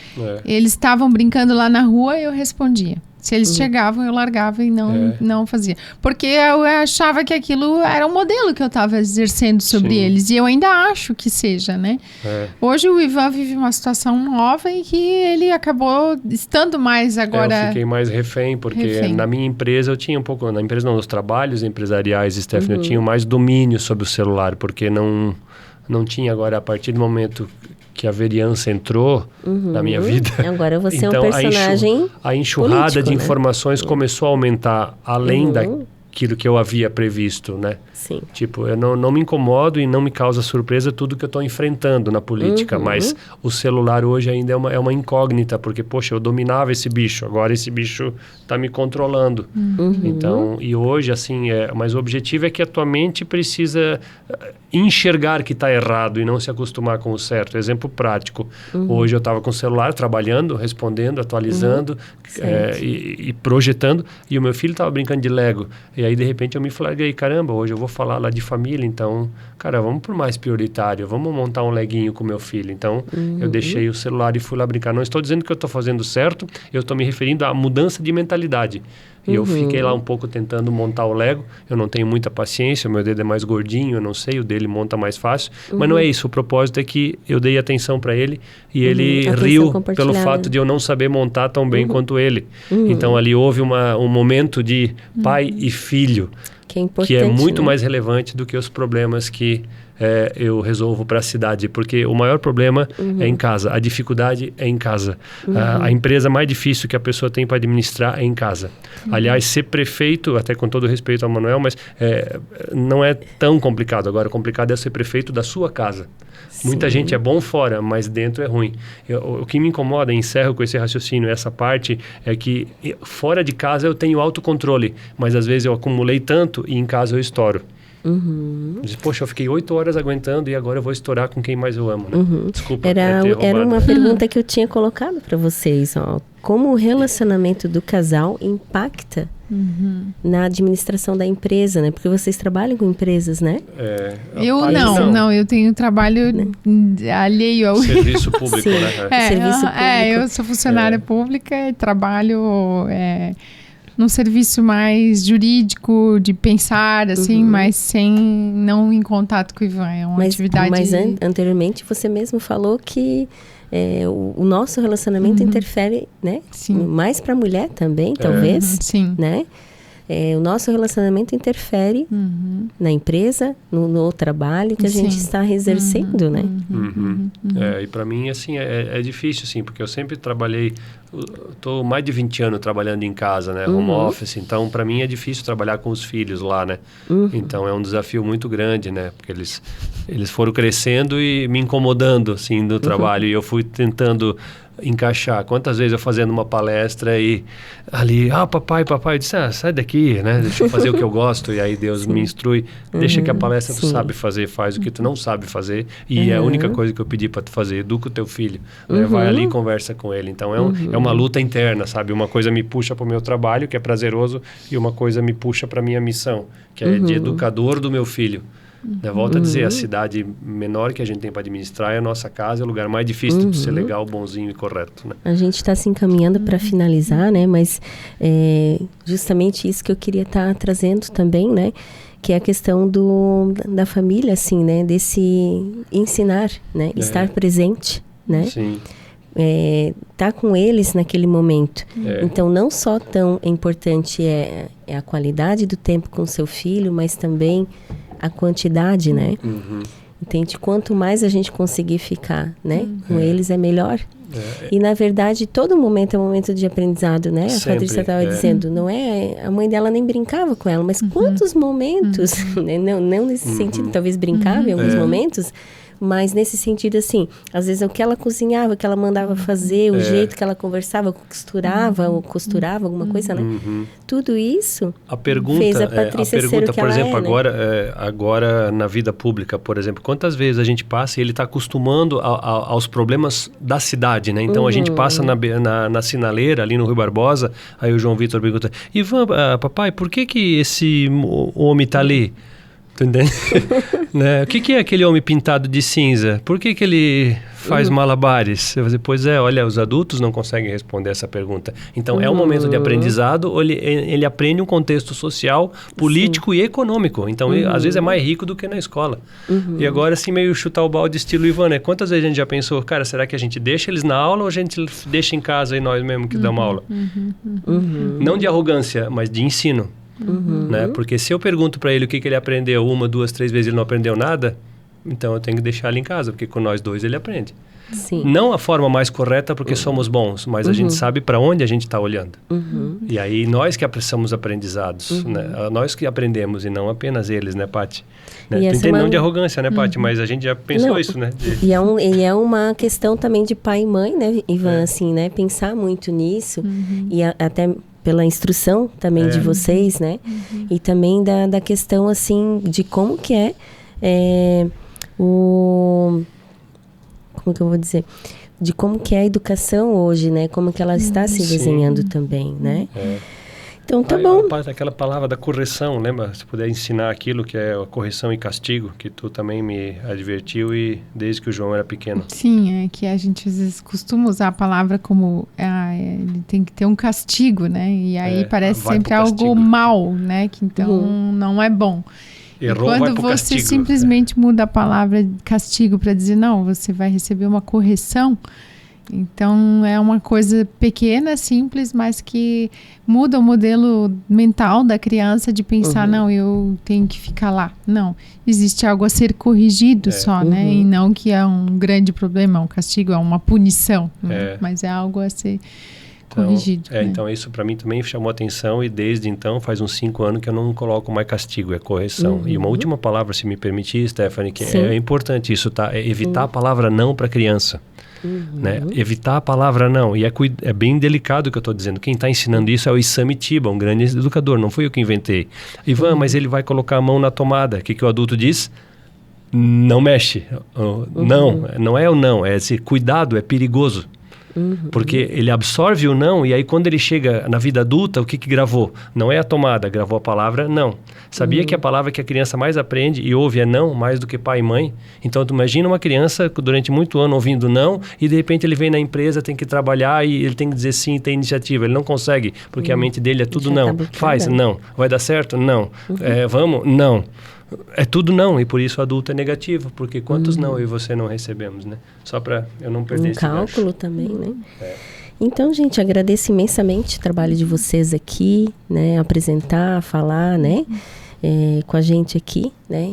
Eles estavam brincando lá na rua, eu respondia. Se eles chegavam, eu largava e não fazia. Porque eu achava que aquilo era um modelo que eu estava exercendo sobre eles. E eu ainda acho que seja, né? Hoje o Ivan vive uma situação nova e que ele acabou estando mais agora... eu fiquei mais refém, porque na minha empresa eu tinha um pouco... Na empresa não, nos trabalhos empresariais, Stephanie, eu tinha mais domínio sobre o celular, porque não tinha agora, a partir do momento que a vereança entrou na minha vida. Agora você então, é um personagem a enxurrada político, de informações começou a aumentar além daquilo que eu havia previsto, né? Sim. Tipo, eu não me incomodo e não me causa surpresa tudo que eu estou enfrentando na política, mas o celular hoje ainda é uma incógnita, porque, poxa, eu dominava esse bicho, agora esse bicho está me controlando. Então, e hoje, assim, mas o objetivo é que a tua mente precisa enxergar que está errado e não se acostumar com o certo. Exemplo prático. Hoje eu estava com o celular, trabalhando, respondendo, atualizando e projetando, e o meu filho estava brincando de Lego. E aí, de repente, eu me flagrei, caramba, hoje eu vou falar lá de família, então, cara, vamos por mais prioritário, vamos montar um leguinho com meu filho. Então, eu deixei o celular e fui lá brincar. Não estou dizendo que eu estou fazendo certo, eu estou me referindo à mudança de mentalidade. E eu fiquei lá um pouco tentando montar o Lego. Eu não tenho muita paciência, o meu dedo é mais gordinho, eu não sei, o dele monta mais fácil. Mas não é isso, o propósito é que eu dei atenção para ele e ele riu pelo fato de eu não saber montar tão bem quanto ele. Então ali houve um momento de pai e filho, que é muito mais relevante do que os problemas que eu resolvo para a cidade, porque o maior problema é em casa, a dificuldade é em casa. A empresa mais difícil que a pessoa tem para administrar é em casa. Aliás, ser prefeito, até com todo respeito ao Manuel, mas não é tão complicado. Agora, complicado é ser prefeito da sua casa. Sim. Muita gente é bom fora, mas dentro é ruim. O que me incomoda, encerro com esse raciocínio, essa parte, é que fora de casa eu tenho autocontrole, mas às vezes eu acumulei tanto e em casa eu estouro. Poxa, eu fiquei 8 horas aguentando e agora eu vou estourar com quem mais eu amo, né? Desculpa. Era uma pergunta que eu tinha colocado para vocês, ó. Como o relacionamento do casal impacta na administração da empresa, né? Porque vocês trabalham com empresas, né? Eu não, eu tenho trabalho alheio ao... Serviço público, né? Serviço público. Eu sou funcionária pública e trabalho... num serviço mais jurídico, de pensar, assim, mas não em contato com o Ivan. É uma atividade... Mas anteriormente você mesmo falou que o nosso relacionamento interfere, né? Sim. Mais para a mulher também, talvez. Sim. Né? o nosso relacionamento interfere na empresa, no trabalho que a gente está exercendo, né? E para mim, assim, é difícil, assim, porque eu sempre trabalhei, estou mais de 20 anos trabalhando em casa, né? Home office, então para mim é difícil trabalhar com os filhos lá, né? Então é um desafio muito grande, né? Porque eles foram crescendo e me incomodando, assim, no trabalho, e eu fui tentando encaixar. Quantas vezes eu fazendo uma palestra e ali, papai, eu disse, sai daqui, né? Deixa eu fazer o que eu gosto. E aí Deus me instrui, deixa que a palestra tu sabe fazer, faz o que tu não sabe fazer. E é a única coisa que eu pedi para tu fazer, educa o teu filho. Né? Vai ali e conversa com ele. Então é uma luta interna, sabe? Uma coisa me puxa para o meu trabalho, que é prazeroso, e uma coisa me puxa para a minha missão, que é de educador do meu filho. Volto a dizer, a cidade menor que a gente tem para administrar é a nossa casa, é o lugar mais difícil de ser legal, bonzinho e correto. Né? A gente está se encaminhando para finalizar, né? Mas justamente isso que eu queria estar trazendo também, né? Que é a questão da família, assim, né? Desse ensinar, né? Estar presente, né? Sim. Tá com eles naquele momento. Então, não só tão importante é a qualidade do tempo com o seu filho, mas também a quantidade, né? Entende? Quanto mais a gente conseguir ficar, né? Com eles é melhor. E, na verdade, todo momento é um momento de aprendizado, né? A Patrícia estava dizendo, não é... A mãe dela nem brincava com ela, mas quantos momentos, né? Não nesse sentido, talvez brincava em alguns momentos, mas nesse sentido, assim, às vezes o que ela cozinhava, o que ela mandava fazer, o jeito que ela conversava, costurava, ou costurava alguma coisa, né? Tudo isso fez a Patrícia ser o que por ela exemplo, né? agora na vida pública, por exemplo, quantas vezes a gente passa e ele está acostumando aos problemas da cidade, né? Então a gente passa na sinaleira, ali no Rui Barbosa, aí o João Vitor pergunta, Ivan, papai, por que esse homem está ali? Entendeu? Né? O que é aquele homem pintado de cinza? Por que ele faz malabares? Pois olha, os adultos não conseguem responder essa pergunta. Então, é um momento de aprendizado, ou ele aprende um contexto social, político e econômico. Então, às vezes é mais rico do que na escola. E agora, assim, meio chutar o balde estilo Ivan, né? Quantas vezes a gente já pensou, cara, será que a gente deixa eles na aula ou a gente deixa em casa e nós mesmos que damos aula? Não de arrogância, mas de ensino. Né? Porque se eu pergunto para ele o que ele aprendeu 1, 2, 3 vezes e ele não aprendeu nada, então eu tenho que deixar ele em casa, porque com nós dois ele aprende. Sim. Não a forma mais correta porque somos bons, mas a gente sabe para onde a gente está olhando. E aí nós que somos aprendizados, né? Nós que aprendemos e não apenas eles, né, Paty? Né? Tu entende? Não de arrogância, né, Paty? Mas a gente já pensou isso, né? E é uma questão também de pai e mãe, né, Ivan, assim, né? Pensar muito nisso e até pela instrução também de vocês, né? E também da questão, assim, de como que como que eu vou dizer? De como que é a educação hoje, né? Como que ela está se desenhando também, né? Então, tá bom. Aquela palavra da correção, lembra? Se puder ensinar aquilo que é a correção e castigo, que tu também me advertiu e desde que o João era pequeno. Sim, é que a gente às vezes costuma usar a palavra como ele tem que ter um castigo, né? E aí parece sempre algo mal, né? Que então não é bom. Errou, e quando você simplesmente muda a palavra castigo para dizer não, você vai receber uma correção. Então, é uma coisa pequena, simples, mas que muda o modelo mental da criança de pensar, não, eu tenho que ficar lá. Não, existe algo a ser corrigido só, né? E não que é um grande problema, um castigo, é uma punição, né? Mas é algo a ser corrigido. Né? Então, isso para mim também chamou atenção e desde então, faz uns 5 anos que eu não coloco mais castigo, é correção. E uma última palavra, se me permitir, Stephanie, que é importante isso, tá? É evitar a palavra não para a criança. Né? Evitar a palavra não. E é bem delicado o que eu estou dizendo. Quem está ensinando isso é o Isami Tiba, um grande educador. Não fui eu que inventei. Ivan, mas ele vai colocar a mão na tomada. O que o adulto diz? Não mexe. Não é o não. É esse cuidado, é perigoso. Porque ele absorve o não e aí quando ele chega na vida adulta, o que gravou? Não é a tomada, gravou a palavra não. Sabia que a palavra que a criança mais aprende e ouve é não, mais do que pai e mãe? Então tu imagina uma criança durante muito ano ouvindo não e de repente ele vem na empresa, tem que trabalhar e ele tem que dizer sim, tem iniciativa. Ele não consegue, porque a mente dele é tudo não. Faz, não. Vai dar certo? Não. Vamos? Não. É tudo não, e por isso o adulto é negativo, porque quantos não eu e você não recebemos, né? Só para eu não perder esse cálculo gancho. Também, né? Então, gente, agradeço imensamente o trabalho de vocês aqui, né? Apresentar, falar, né? Com a gente aqui, né?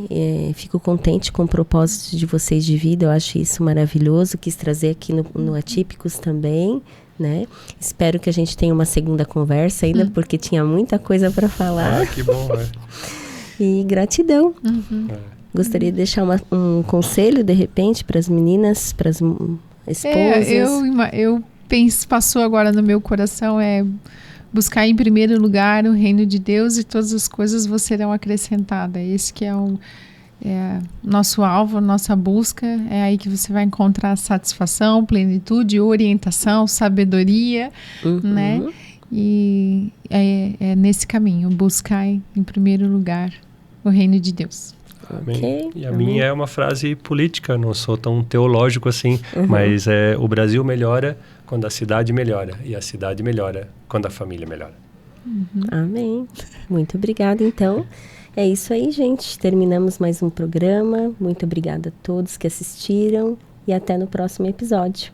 Fico contente com o propósito de vocês de vida, eu acho isso maravilhoso, quis trazer aqui no Atípicos também, né? Espero que a gente tenha uma segunda conversa ainda, porque tinha muita coisa para falar. Que bom, E gratidão. Gostaria de deixar um conselho, de repente, para as meninas, para as esposas. Passou agora no meu coração, buscar em primeiro lugar o reino de Deus e todas as coisas vos serão acrescentadas. Esse que é o nosso alvo, nossa busca. É aí que você vai encontrar satisfação, plenitude, orientação, sabedoria, né? E é nesse caminho, buscar em primeiro lugar o reino de Deus. Amém. Okay, e a minha é uma frase política, não sou tão teológico assim, mas o Brasil melhora quando a cidade melhora, e a cidade melhora quando a família melhora. Amém. Muito obrigada, então. É isso aí, gente. Terminamos mais um programa. Muito obrigada a todos que assistiram e até no próximo episódio.